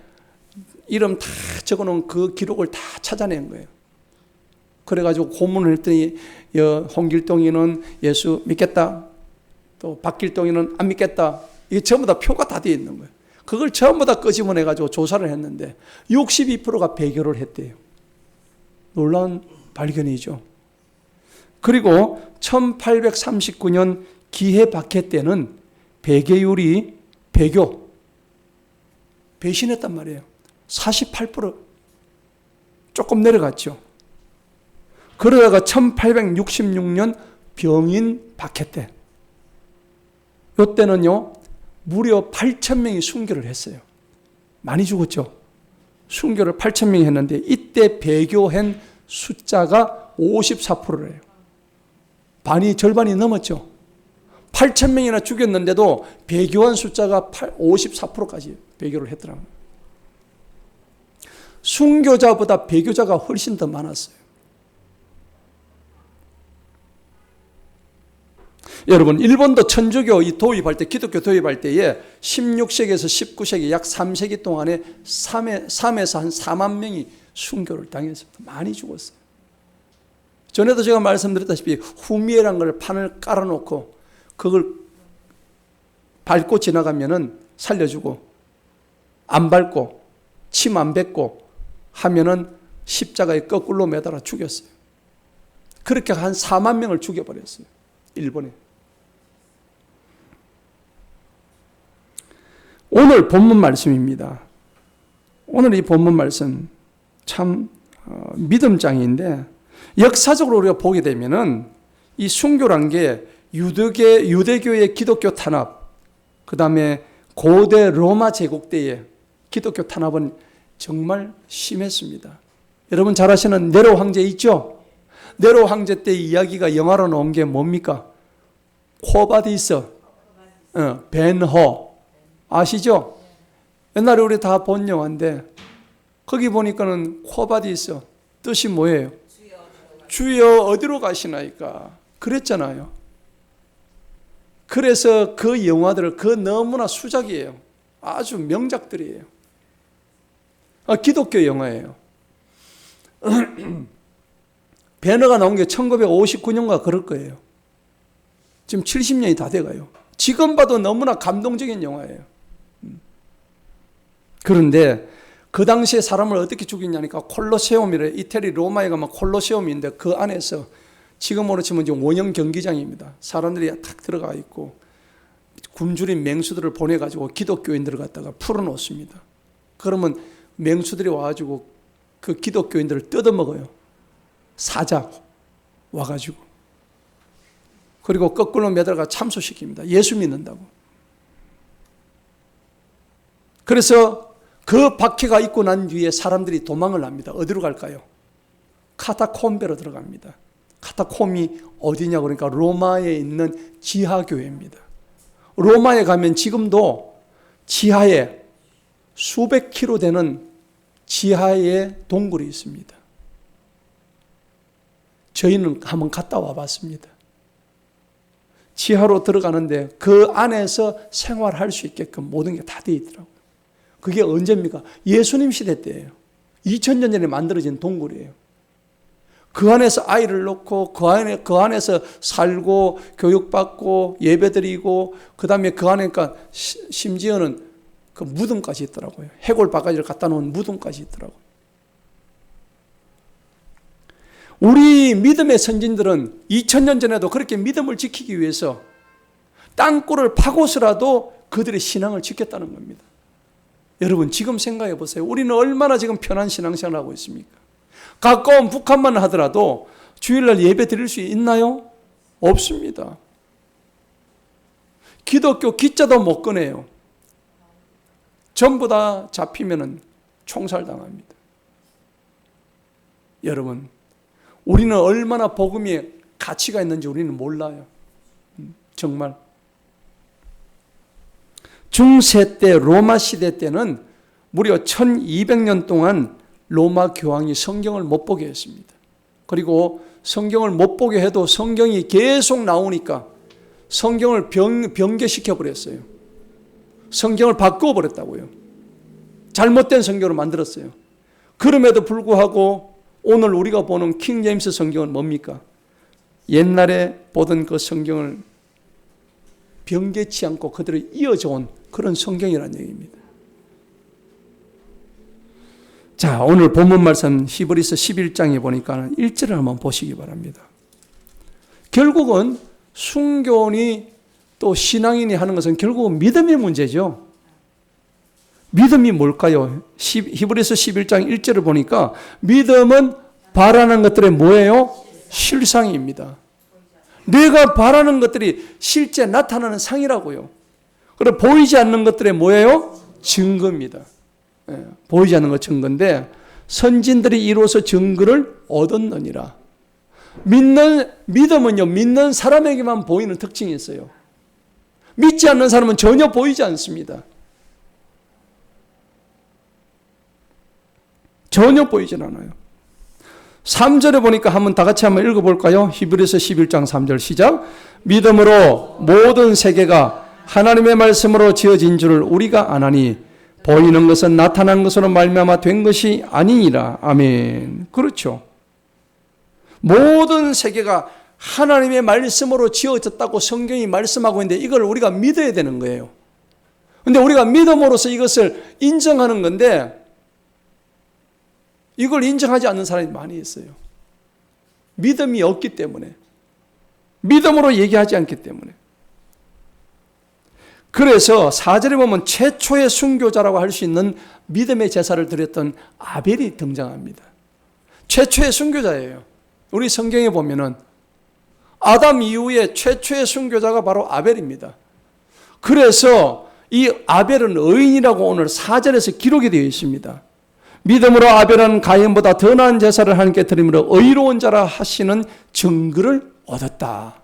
이름 다 적어놓은 그 기록을 다 찾아낸 거예요. 그래가지고 고문을 했더니 홍길동이는 예수 믿겠다. 또 박길동이는 안 믿겠다. 이게 전부 다 표가 다 되어 있는 거예요. 그걸 전부 다 끄집어내가지고 조사를 했는데 62%가 배교를 했대요. 놀라운 발견이죠. 그리고 1839년 기해 박해 때는 배교율이 배신했단 말이에요. 48% 조금 내려갔죠. 그러다가 1866년 병인 박해 때, 이때는요 무려 8,000명이 순교를 했어요. 많이 죽었죠. 순교를 8,000명이 했는데 이때 배교한 숫자가 54%래요. 절반이 넘었죠. 8,000명이나 죽였는데도 배교한 숫자가 54%까지 배교를 했더라고요. 순교자보다 배교자가 훨씬 더 많았어요. 여러분, 일본도 천주교 도입할 때, 기독교 도입할 때에 16세기에서 19세기 약 3세기 동안에 3에서 한 4만 명이 순교를 당했습니다. 많이 죽었어요. 전에도 제가 말씀드렸다시피 후미에라는 걸 판을 깔아놓고 그걸 밟고 지나가면은 살려주고, 안 밟고 침 안 뱉고 하면은 십자가에 거꾸로 매달아 죽였어요. 그렇게 한 4만 명을 죽여버렸어요. 일본에. 오늘 본문 말씀입니다. 오늘 이 본문 말씀 참 믿음장인데, 역사적으로 우리가 보게 되면은 이 순교란 게 유대교의 기독교 탄압, 그 다음에 고대 로마 제국 때의 기독교 탄압은 정말 심했습니다. 여러분 잘 아시는 네로 황제 있죠? 네로 황제 때 이야기가 영화로 나온 게 뭡니까? 코바디스, 벤허 아시죠? 옛날에 우리 다 본 영화인데 거기 보니까는 코바디스 뜻이 뭐예요? 주여 어디로 가시나이까 그랬잖아요. 그래서 그 영화들을 그 너무나 수작이에요. 아주 명작들이에요. 기독교 영화예요. 배너가 나온 게 1959년가 그럴 거예요. 지금 70년이 다 돼가요. 지금 봐도 너무나 감동적인 영화예요. 그런데 그 당시에 사람을 어떻게 죽이냐니까 콜로세움이래. 이태리 로마에 가면 콜로세움인데 그 안에서 지금으로 치면 이제 원형 경기장입니다. 사람들이 탁 들어가 있고 굶주린 맹수들을 보내가지고 기독교인들을 갖다가 풀어놓습니다. 그러면 맹수들이 와가지고 그 기독교인들을 뜯어먹어요. 사자 와가지고. 그리고 거꾸로 매달아 참수시킵니다. 예수 믿는다고. 그래서 그 박해가 있고 난 뒤에 사람들이 도망을 합니다. 어디로 갈까요? 카타콤베로 들어갑니다. 카타콤이 어디냐 그러니까 로마에 있는 지하교회입니다. 로마에 가면 지금도 지하에 수백 킬로 되는 지하에 동굴이 있습니다. 저희는 한번 갔다 와봤습니다. 지하로 들어가는데 그 안에서 생활할 수 있게끔 모든 게 다 되어 있더라고요. 그게 언제입니까? 예수님 시대 때예요. 2000년 전에 만들어진 동굴이에요. 그 안에서 아이를 놓고 그 안에서 살고 교육받고 예배드리고 그다음에 그 안에 그러니까 심지어는 그 무덤까지 있더라고요. 해골 바가지를 갖다 놓은 무덤까지 있더라고요. 우리 믿음의 선진들은 2000년 전에도 그렇게 믿음을 지키기 위해서 땅굴을 파고서라도 그들의 신앙을 지켰다는 겁니다. 여러분 지금 생각해 보세요. 우리는 얼마나 지금 편한 신앙생활을 하고 있습니까? 가까운 북한만 하더라도 주일날 예배 드릴 수 있나요? 없습니다. 기독교 기자도 못 꺼내요. 전부 다 잡히면 총살당합니다. 여러분 우리는 얼마나 복음이 가치가 있는지 우리는 몰라요. 정말. 중세 때 로마 시대 때는 무려 1200년 동안 로마 교황이 성경을 못 보게 했습니다. 그리고 성경을 못 보게 해도 성경이 계속 나오니까 성경을 변개시켜 버렸어요. 성경을 바꾸어 버렸다고요. 잘못된 성경을 만들었어요. 그럼에도 불구하고 오늘 우리가 보는 킹 제임스 성경은 뭡니까? 옛날에 보던 그 성경을 변개치 않고 그대로 이어져 온 그런 성경이라는 얘기입니다. 자, 오늘 본문 말씀 히브리서 11장에 보니까 1절을 한번 보시기 바랍니다. 결국은 순교인이 또 신앙인이 하는 것은 결국은 믿음의 문제죠. 믿음이 뭘까요? 히브리서 11장 1절을 보니까 믿음은 바라는 것들의 뭐예요? 실상입니다. 내가 바라는 것들이 실제 나타나는 상이라고요. 그리고 보이지 않는 것들의 뭐예요? 증거입니다. 보이지 않는 것 증거인데 선진들이 이로써 증거를 얻었느니라. 믿음은요, 믿는 사람에게만 보이는 특징이 있어요. 믿지 않는 사람은 전혀 보이지 않습니다. 전혀 보이진 않아요. 3절에 보니까 한번 다 같이 한번 읽어볼까요? 히브리서 11장 3절 시작. 믿음으로 모든 세계가 하나님의 말씀으로 지어진 줄을 우리가 아나니 보이는 것은 나타난 것으로 말미암아 된 것이 아니니라. 아멘. 그렇죠. 모든 세계가 하나님의 말씀으로 지어졌다고 성경이 말씀하고 있는데 이걸 우리가 믿어야 되는 거예요. 그런데 우리가 믿음으로써 이것을 인정하는 건데 이걸 인정하지 않는 사람이 많이 있어요. 믿음이 없기 때문에. 믿음으로 얘기하지 않기 때문에. 그래서 4절에 보면 최초의 순교자라고 할 수 있는 믿음의 제사를 드렸던 아벨이 등장합니다. 최초의 순교자예요. 우리 성경에 보면은 아담 이후에 최초의 순교자가 바로 아벨입니다. 그래서 이 아벨은 의인이라고 오늘 4절에서 기록이 되어 있습니다. 믿음으로 아벨은 가인보다 더 나은 제사를 하나님께 드림으로 의로운 자라 하시는 증거를 얻었다.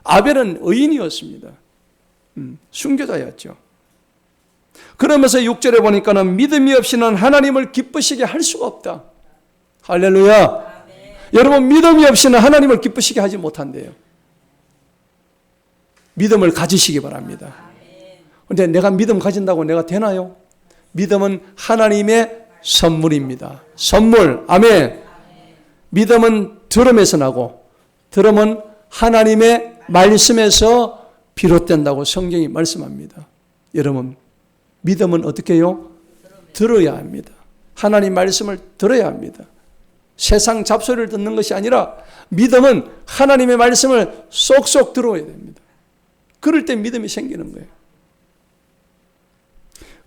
아벨은 의인이었습니다. 순교자였죠. 그러면서 6절에 보니까는 믿음이 없이는 하나님을 기쁘시게 할 수가 없다. 할렐루야. 여러분 믿음이 없이는 하나님을 기쁘시게 하지 못한대요. 믿음을 가지시기 바랍니다. 그런데 내가 믿음 가진다고 내가 되나요? 믿음은 하나님의 선물입니다. 선물. 아멘. 믿음은 들음에서 나고 들음은 하나님의 말씀에서 비롯된다고 성경이 말씀합니다. 여러분, 믿음은 어떻게 해요? 들어야 합니다. 하나님 말씀을 들어야 합니다. 세상 잡소리를 듣는 것이 아니라 믿음은 하나님의 말씀을 쏙쏙 들어야 됩니다. 그럴 때 믿음이 생기는 거예요.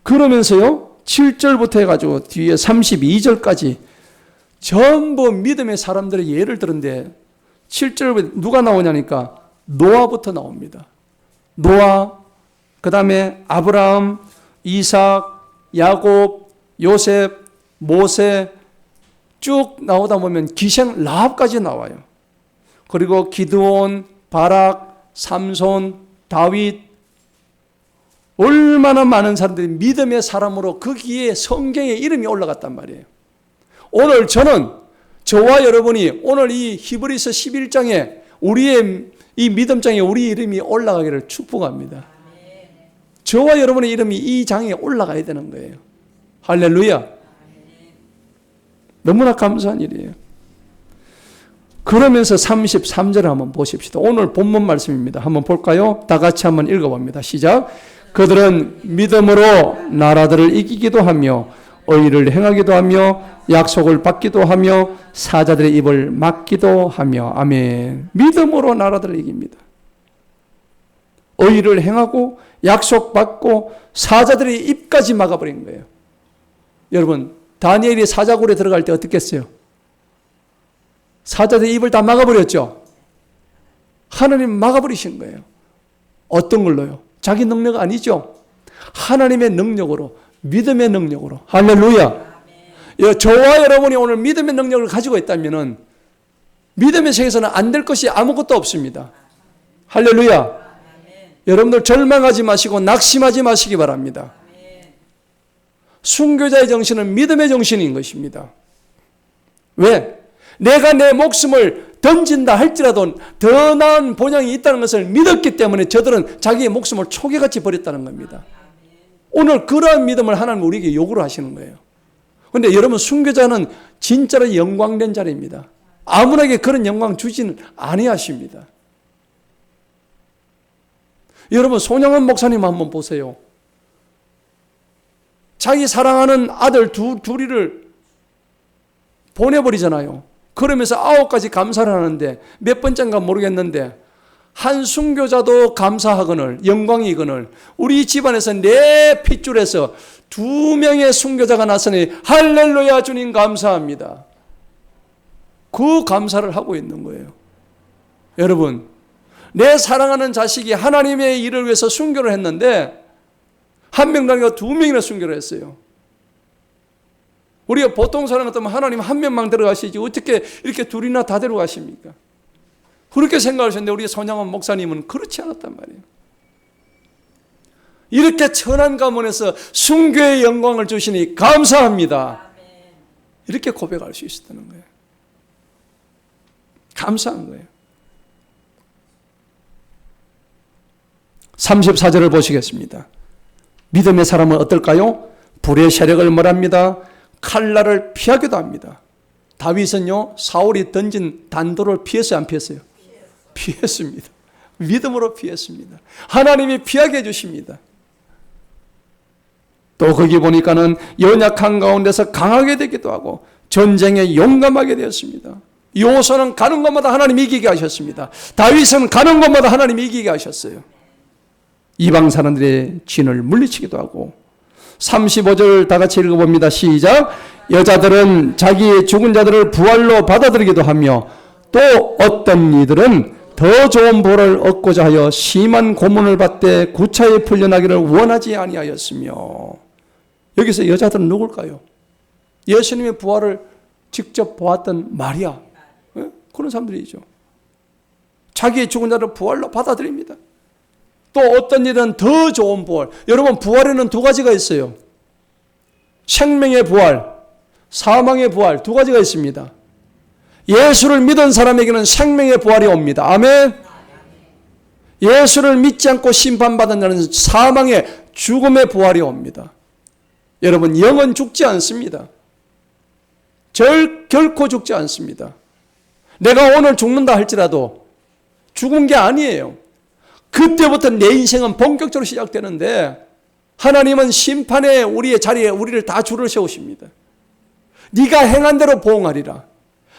그러면서요, 7절부터 해가지고 뒤에 32절까지 전부 믿음의 사람들의 예를 들은데 7절부터 누가 나오냐니까 노아부터 나옵니다. 노아, 그 다음에 아브라함, 이삭, 야곱, 요셉, 모세 쭉 나오다 보면 기생 라합까지 나와요. 그리고 기드온, 바락, 삼손, 다윗, 얼마나 많은 사람들이 믿음의 사람으로 거기에 성경에 이름이 올라갔단 말이에요. 오늘 저는 저와 여러분이 오늘 이 히브리서 11장에 우리의 이 믿음장에 우리 이름이 올라가기를 축복합니다. 저와 여러분의 이름이 이 장에 올라가야 되는 거예요. 할렐루야. 너무나 감사한 일이에요. 그러면서 33절을 한번 보십시다. 오늘 본문 말씀입니다. 한번 볼까요? 다 같이 한번 읽어봅니다. 시작. 그들은 믿음으로 나라들을 이기기도 하며 의를 행하기도 하며 약속을 받기도 하며 사자들의 입을 막기도 하며. 아멘. 믿음으로 나라들을 이깁니다. 의를 행하고 약속받고 사자들의 입까지 막아버린 거예요. 여러분, 다니엘이 사자굴에 들어갈 때 어떻게 했어요? 사자들의 입을 다 막아버렸죠? 하나님 막아버리신 거예요. 어떤 걸로요? 자기 능력 아니죠? 하나님의 능력으로, 믿음의 능력으로. 할렐루야. 저와 여러분이 오늘 믿음의 능력을 가지고 있다면 믿음의 세계에서는 안 될 것이 아무것도 없습니다. 할렐루야. 여러분들 절망하지 마시고 낙심하지 마시기 바랍니다. 순교자의 정신은 믿음의 정신인 것입니다. 왜? 내가 내 목숨을 던진다 할지라도 더 나은 본향이 있다는 것을 믿었기 때문에 저들은 자기의 목숨을 초계같이 버렸다는 겁니다. 오늘 그러한 믿음을 하나님 우리에게 요구를 하시는 거예요. 그런데 여러분, 순교자는 진짜로 영광된 자리입니다. 아무나에게 그런 영광 주지는 아니하십니다. 여러분, 손양원 목사님 한번 보세요. 자기 사랑하는 아들 둘이를 보내버리잖아요. 그러면서 9가지 감사를 하는데 몇 번째인가 모르겠는데 한 순교자도 감사하거늘 영광이거늘 우리 집안에서 내 핏줄에서 2명의 순교자가 나서니 할렐루야 주님 감사합니다. 그 감사를 하고 있는 거예요. 여러분, 내 사랑하는 자식이 하나님의 일을 위해서 순교를 했는데 한 명도 아니고 2명이나 순교를 했어요. 우리가 보통 사람 같으면 하나님 한 명만 데려가시지 어떻게 이렇게 둘이나 다 데려가십니까? 그렇게 생각하셨는데 우리 손양원 목사님은 그렇지 않았단 말이에요. 이렇게 천한 가문에서 순교의 영광을 주시니 감사합니다. 이렇게 고백할 수 있었다는 거예요. 감사한 거예요. 34절을 보시겠습니다. 믿음의 사람은 어떨까요? 불의 세력을 멀합니다. 칼날을 피하기도 합니다. 다윗은요, 사울이 던진 단도를 피했어요, 안 피했어요? 피했습니다. 믿음으로 피했습니다. 하나님이 피하게 해주십니다. 또 거기 보니까는 연약한 가운데서 강하게 되기도 하고 전쟁에 용감하게 되었습니다. 요소는 가는 곳마다 하나님이 이기게 하셨습니다. 다윗은 가는 곳마다 하나님이 이기게 하셨어요. 이방 사람들의 진을 물리치기도 하고. 35절 다 같이 읽어봅니다. 시작. 여자들은 자기의 죽은 자들을 부활로 받아들이기도 하며 또 어떤 이들은 더 좋은 보를 얻고자 하여 심한 고문을 받되 구차히 풀려나기를 원하지 아니하였으며. 여기서 여자들은 누굴까요? 예수님의 부활을 직접 보았던 마리아, 그런 사람들이죠. 자기의 죽은 자를 부활로 받아들입니다. 또 어떤 일은 더 좋은 부활. 여러분, 부활에는 2가지가 있어요. 생명의 부활, 사망의 부활, 2가지가 있습니다. 예수를 믿은 사람에게는 생명의 부활이 옵니다. 아멘. 예수를 믿지 않고 심판받은 자는 사망의 죽음의 부활이 옵니다. 여러분, 영은 죽지 않습니다. 결코 죽지 않습니다. 내가 오늘 죽는다 할지라도 죽은 게 아니에요. 그때부터 내 인생은 본격적으로 시작되는데 하나님은 심판에 우리의 자리에 우리를 다 줄을 세우십니다. 네가 행한 대로 보응하리라.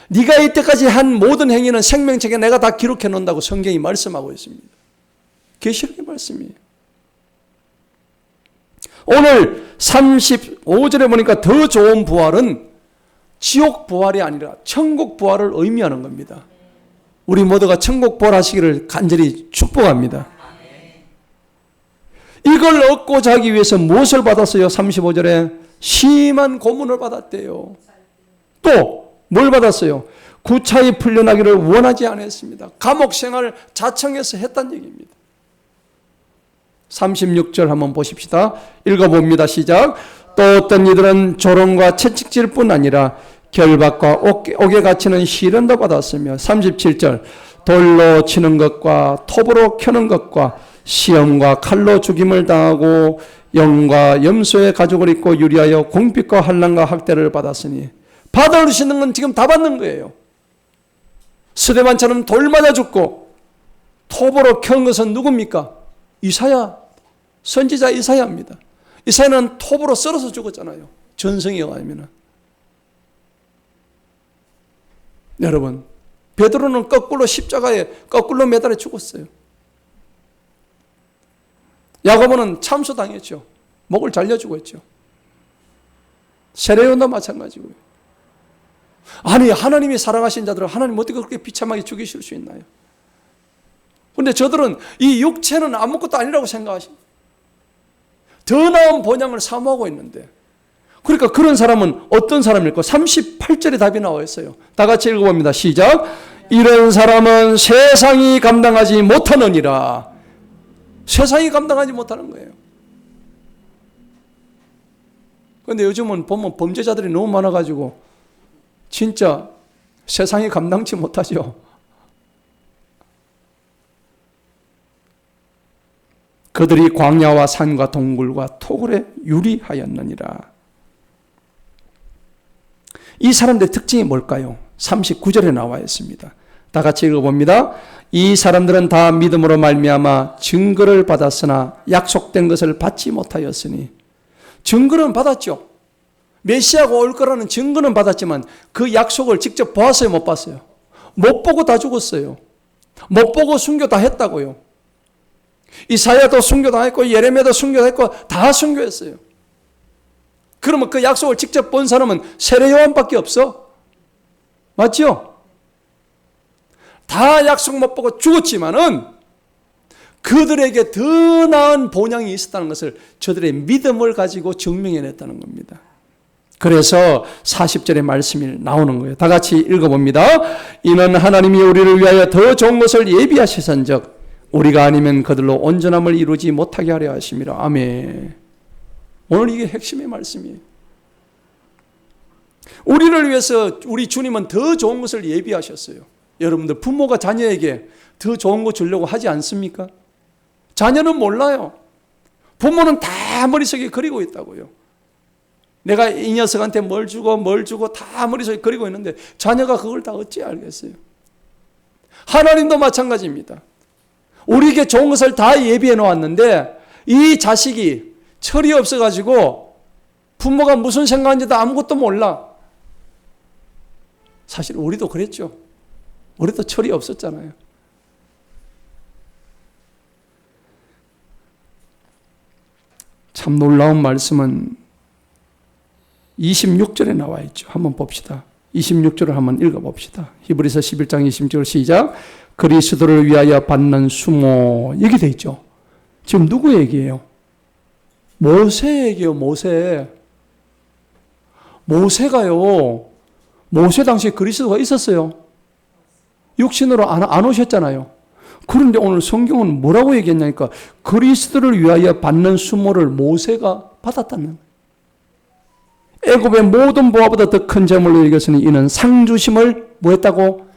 네가 이때까지 한 모든 행위는 생명책에 내가 다 기록해 놓는다고 성경이 말씀하고 있습니다. 계시록의 말씀이에요. 오늘 35절에 보니까 더 좋은 부활은 지옥 부활이 아니라 천국 부활을 의미하는 겁니다. 우리 모두가 천국 부활하시기를 간절히 축복합니다. 이걸 얻고자 하기 위해서 무엇을 받았어요? 35절에 심한 고문을 받았대요. 또 뭘 받았어요? 구차히 풀려나기를 원하지 않았습니다. 감옥 생활을 자청해서 했다는 얘기입니다. 36절 한번 보십시다. 읽어봅니다. 시작. 또 어떤 이들은 조롱과 채찍질뿐 아니라 결박과 옥에 갇히는 시련도 받았으며 37절 돌로 치는 것과 톱으로 켜는 것과 시험과 칼로 죽임을 당하고 영과 염소의 가죽을 입고 유리하여 공핍과 환난과 학대를 받았으니 받을 수 있는 건 지금 다 받는 거예요. 스데반처럼 돌 맞아 죽고 톱으로 켜는 것은 누굽니까? 이사야, 선지자 이사야입니다. 이사야는 톱으로 썰어서 죽었잖아요. 전성에 의하면. 여러분, 베드로는 거꾸로 십자가에 거꾸로 매달려 죽었어요. 야고보는 참수당했죠. 목을 잘려 죽었죠. 세례요한도 마찬가지고요. 아니, 하나님이 사랑하신 자들을 하나님 어떻게 그렇게 비참하게 죽이실 수 있나요? 그런데 저들은 이 육체는 아무것도 아니라고 생각하십니다. 더 나은 본향을 사모하고 있는데, 그러니까 그런 사람은 어떤 사람일까? 38절에 답이 나와 있어요. 다 같이 읽어봅니다. 시작. 이런 사람은 세상이 감당하지 못하느니라. 세상이 감당하지 못하는 거예요. 그런데 요즘은 보면 범죄자들이 너무 많아가지고 진짜 세상이 감당치 못하죠. 그들이 광야와 산과 동굴과 토굴에 유리하였느니라. 이 사람들의 특징이 뭘까요? 39절에 나와 있습니다. 다 같이 읽어봅니다. 이 사람들은 다 믿음으로 말미암아 증거를 받았으나 약속된 것을 받지 못하였으니. 증거는 받았죠. 메시아가 올 거라는 증거는 받았지만 그 약속을 직접 보았어요, 못 봤어요? 못 보고 다 죽었어요. 못 보고 순교 다 했다고요. 이사야도 순교 다 했고 예레미야도 순교 다 했고 다 순교했어요. 그러면 그 약속을 직접 본 사람은 세례 요한밖에 없어. 맞죠? 다 약속 못 보고 죽었지만은 그들에게 더 나은 본향이 있었다는 것을 저들의 믿음을 가지고 증명해냈다는 겁니다. 그래서 40절의 말씀이 나오는 거예요. 다 같이 읽어봅니다. 이는 하나님이 우리를 위하여 더 좋은 것을 예비하시선즉 우리가 아니면 그들로 온전함을 이루지 못하게 하려 하심이라. 아멘. 오늘 이게 핵심의 말씀이에요. 우리를 위해서 우리 주님은 더 좋은 것을 예비하셨어요. 여러분들 부모가 자녀에게 더 좋은 거 주려고 하지 않습니까? 자녀는 몰라요. 부모는 다 머릿속에 그리고 있다고요. 내가 이 녀석한테 뭘 주고 다 머릿속에 그리고 있는데 자녀가 그걸 다 어찌 알겠어요? 하나님도 마찬가지입니다. 우리에게 좋은 것을 다 예비해 놓았는데 이 자식이 철이 없어가지고 부모가 무슨 생각하는지도 아무것도 몰라. 사실 우리도 그랬죠. 우리도 철이 없었잖아요. 참 놀라운 말씀은 26절에 나와 있죠. 한번 봅시다. 26절을 한번 읽어봅시다. 히브리서 11장 26절 시작. 그리스도를 위하여 받는 수모. 여기 돼 있죠. 지금 누구 얘기예요? 모세 얘기예요. 모세가요. 모세 당시에 그리스도가 있었어요. 육신으로 안 오셨잖아요. 그런데 오늘 성경은 뭐라고 얘기했냐니까 그리스도를 위하여 받는 수모를 모세가 받았다는 거예요. 애굽의 모든 보화보다 더 큰 재물로 여겼으니 이는 상 주심을 뭐 했다고?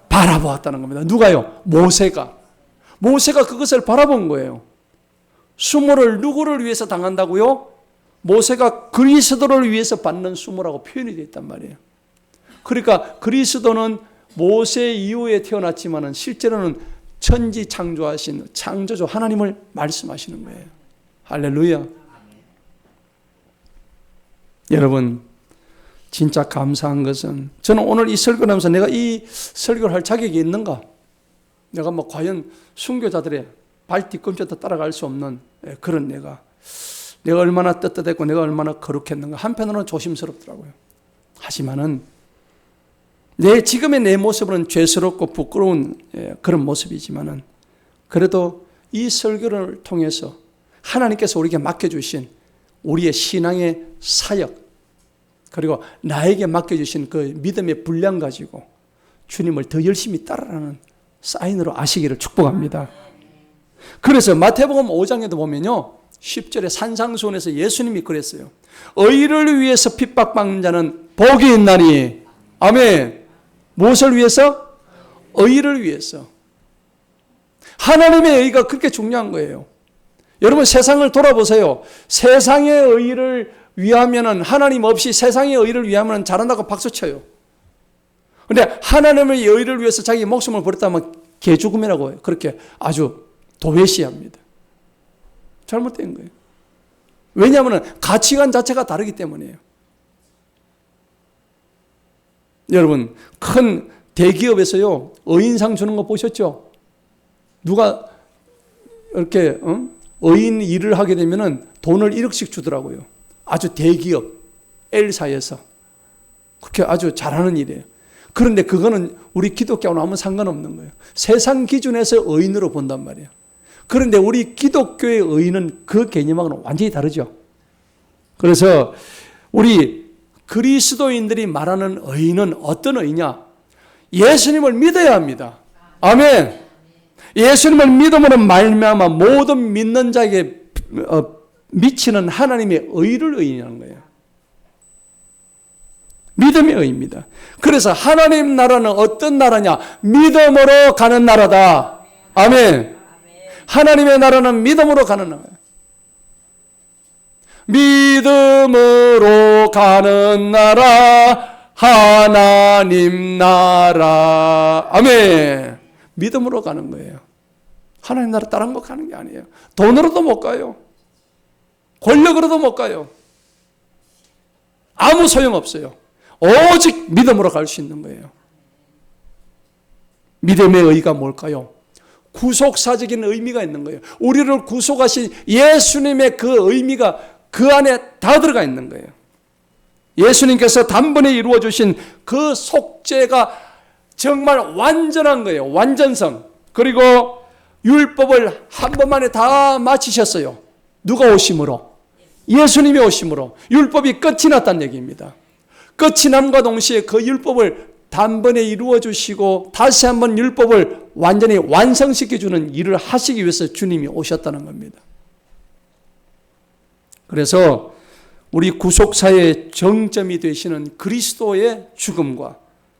바라보았다는 겁니다. 누가요? 모세가 그것을 바라본 거예요. 수모를 누구를 위해서 당한다고요? 모세가 그리스도를 위해서 받는 수모라고 표현이 되어 있단 말이에요. 그러니까 그리스도는 모세 이후에 태어났지만 실제로는 천지 창조하신 창조주 하나님을 말씀하시는 거예요. 할렐루야. 여러분, 진짜 감사한 것은 저는 오늘 이 설교를 하면서 내가 이 설교를 할 자격이 있는가? 내가 뭐 과연 순교자들의 발 뒤꿈치도 따라갈 수 없는 그런 내가 얼마나 떳떳했고 내가 얼마나 거룩했는가. 한편으로는 조심스럽더라고요. 하지만은 지금의 내 모습은 죄스럽고 부끄러운 그런 모습이지만은 그래도 이 설교를 통해서 하나님께서 우리에게 맡겨주신 우리의 신앙의 사역, 그리고 나에게 맡겨주신 그 믿음의 분량 가지고 주님을 더 열심히 따르라는 사인으로 아시기를 축복합니다. 그래서 마태복음 5장에도 보면요, 10절에 산상수훈에서 예수님이 그랬어요. 의를 위해서 핍박받는 자는 복이 있나니. 아멘. 무엇을 위해서? 의를 위해서. 하나님의 의가 그렇게 중요한 거예요. 여러분, 세상을 돌아보세요. 세상의 의를 위하면은, 하나님 없이 세상의 의를 위하면 잘한다고 박수쳐요. 근데 하나님의 의를 위해서 자기 목숨을 버렸다면 개죽음이라고 해요. 그렇게 아주 도외시합니다. 잘못된 거예요. 왜냐하면 가치관 자체가 다르기 때문이에요. 여러분, 큰 대기업에서요, 의인상 주는 거 보셨죠? 누가 이렇게 의인 일을 하게 되면은 돈을 1억씩 주더라고요. 아주 대기업 L사에서 그렇게 아주 잘하는 일이에요. 그런데 그거는 우리 기독교하고는 아무 상관없는 거예요. 세상 기준에서 의인으로 본단 말이에요. 그런데 우리 기독교의 의인은 그 개념하고는 완전히 다르죠. 그래서 우리 그리스도인들이 말하는 의인은 어떤 의냐? 예수님을 믿어야 합니다. 아멘. 예수님을 믿음으로 말미암아 모든 믿는 자에게 미치는 하나님의 의를 의인하는 거예요. 믿음의 의입니다. 그래서 하나님 나라는 어떤 나라냐? 믿음으로 가는 나라다. 아멘. 하나님의 나라는 믿음으로 가는 나라예요. 믿음으로 가는 나라, 하나님 나라. 아멘. 믿음으로 가는 거예요. 하나님 나라 다른 거 가는 게 아니에요. 돈으로도 못 가요. 권력으로도 못 가요. 아무 소용없어요. 오직 믿음으로 갈 수 있는 거예요. 믿음의 의의가 뭘까요? 구속사적인 의미가 있는 거예요. 우리를 구속하신 예수님의 그 의미가 그 안에 다 들어가 있는 거예요. 예수님께서 단번에 이루어 주신 그 속죄가 정말 완전한 거예요. 완전성. 그리고 율법을 한 번만에 다 마치셨어요. 누가 오심으로? 예수님이 오심으로 율법이 끝이 났다는 얘기입니다. 끝이 남과 동시에 그 율법을 단번에 이루어 주시고 다시 한번 율법을 완전히 완성시켜 주는 일을 하시기 위해서 주님이 오셨다는 겁니다. 그래서 우리 구속사의 정점이 되시는 그리스도의 죽음과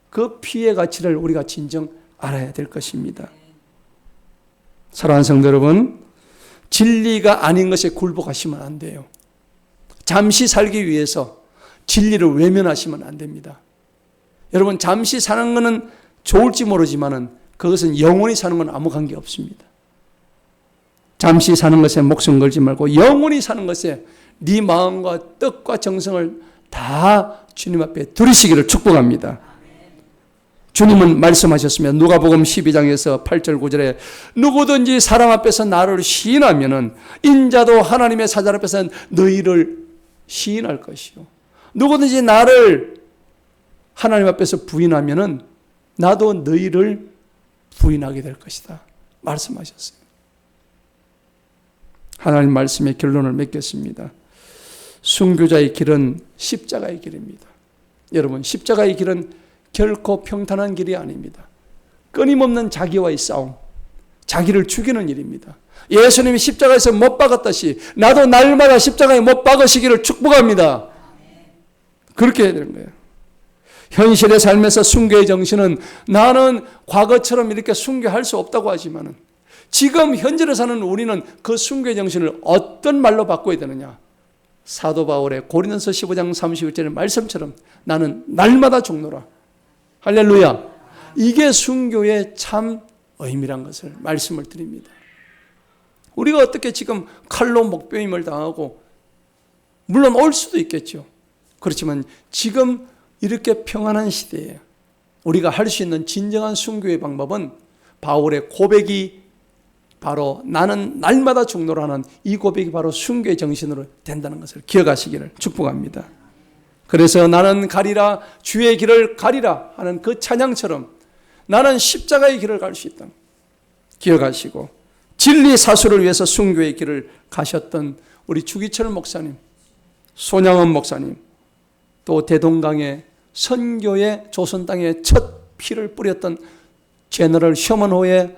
그 피의 가치를 우리가 진정 알아야 될 것입니다. 사랑하는 성도 여러분, 진리가 아닌 것에 굴복하시면 안 돼요. 잠시 살기 위해서 진리를 외면하시면 안 됩니다. 여러분, 잠시 사는 것은 좋을지 모르지만은 그것은 영원히 사는 건 아무 관계 없습니다. 잠시 사는 것에 목숨 걸지 말고 영원히 사는 것에 네 마음과 뜻과 정성을 다 주님 앞에 드리시기를 축복합니다. 주님은 말씀하셨으며 누가복음 12장에서 8절 9절에 누구든지 사람 앞에서 나를 시인하면은 인자도 하나님의 사자 앞에서 너희를 시인할 것이요. 누구든지 나를 하나님 앞에서 부인하면은 나도 너희를 부인하게 될 것이다. 말씀하셨어요. 하나님 말씀의 결론을 맺겠습니다. 순교자의 길은 십자가의 길입니다. 여러분, 십자가의 길은 결코 평탄한 길이 아닙니다. 끊임없는 자기와의 싸움, 자기를 죽이는 일입니다. 예수님이 십자가에서 못 박았다시 나도 날마다 십자가에 못 박으시기를 축복합니다. 그렇게 해야 되는 거예요. 현실의 삶에서 순교의 정신은 나는 과거처럼 이렇게 순교할 수 없다고 하지만은 지금 현재를 사는 우리는 그 순교의 정신을 어떤 말로 바꿔야 되느냐? 사도 바울의 고린도서 15장 31절의 말씀처럼 나는 날마다 죽노라. 할렐루야. 이게 순교의 참 의미란 것을 말씀을 드립니다. 우리가 어떻게 지금 칼로 목베임을 당하고, 물론 올 수도 있겠죠. 그렇지만 지금 이렇게 평안한 시대에 우리가 할 수 있는 진정한 순교의 방법은 바울의 고백이 바로 나는 날마다 죽노라는 이 고백이 바로 순교의 정신으로 된다는 것을 기억하시기를 축복합니다. 그래서 나는 가리라, 주의 길을 가리라 하는 그 찬양처럼 나는 십자가의 길을 갈 수 있다 기억하시고, 진리 사수를 위해서 순교의 길을 가셨던 우리 주기철 목사님, 손양원 목사님, 또 대동강의 선교의 조선 땅에 첫 피를 뿌렸던 제너럴 셔먼호의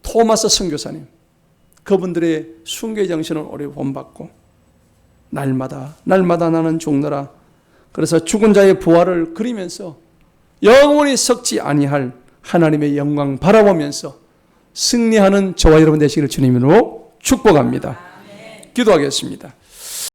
토마스 선교사님, 그분들의 순교의 정신을 오래 본받고 날마다 나는 죽노라. 그래서 죽은 자의 부활을 그리면서 영원히 썩지 아니할 하나님의 영광 바라보면서 승리하는 저와 여러분 되시기를 주님으로 축복합니다. 기도하겠습니다.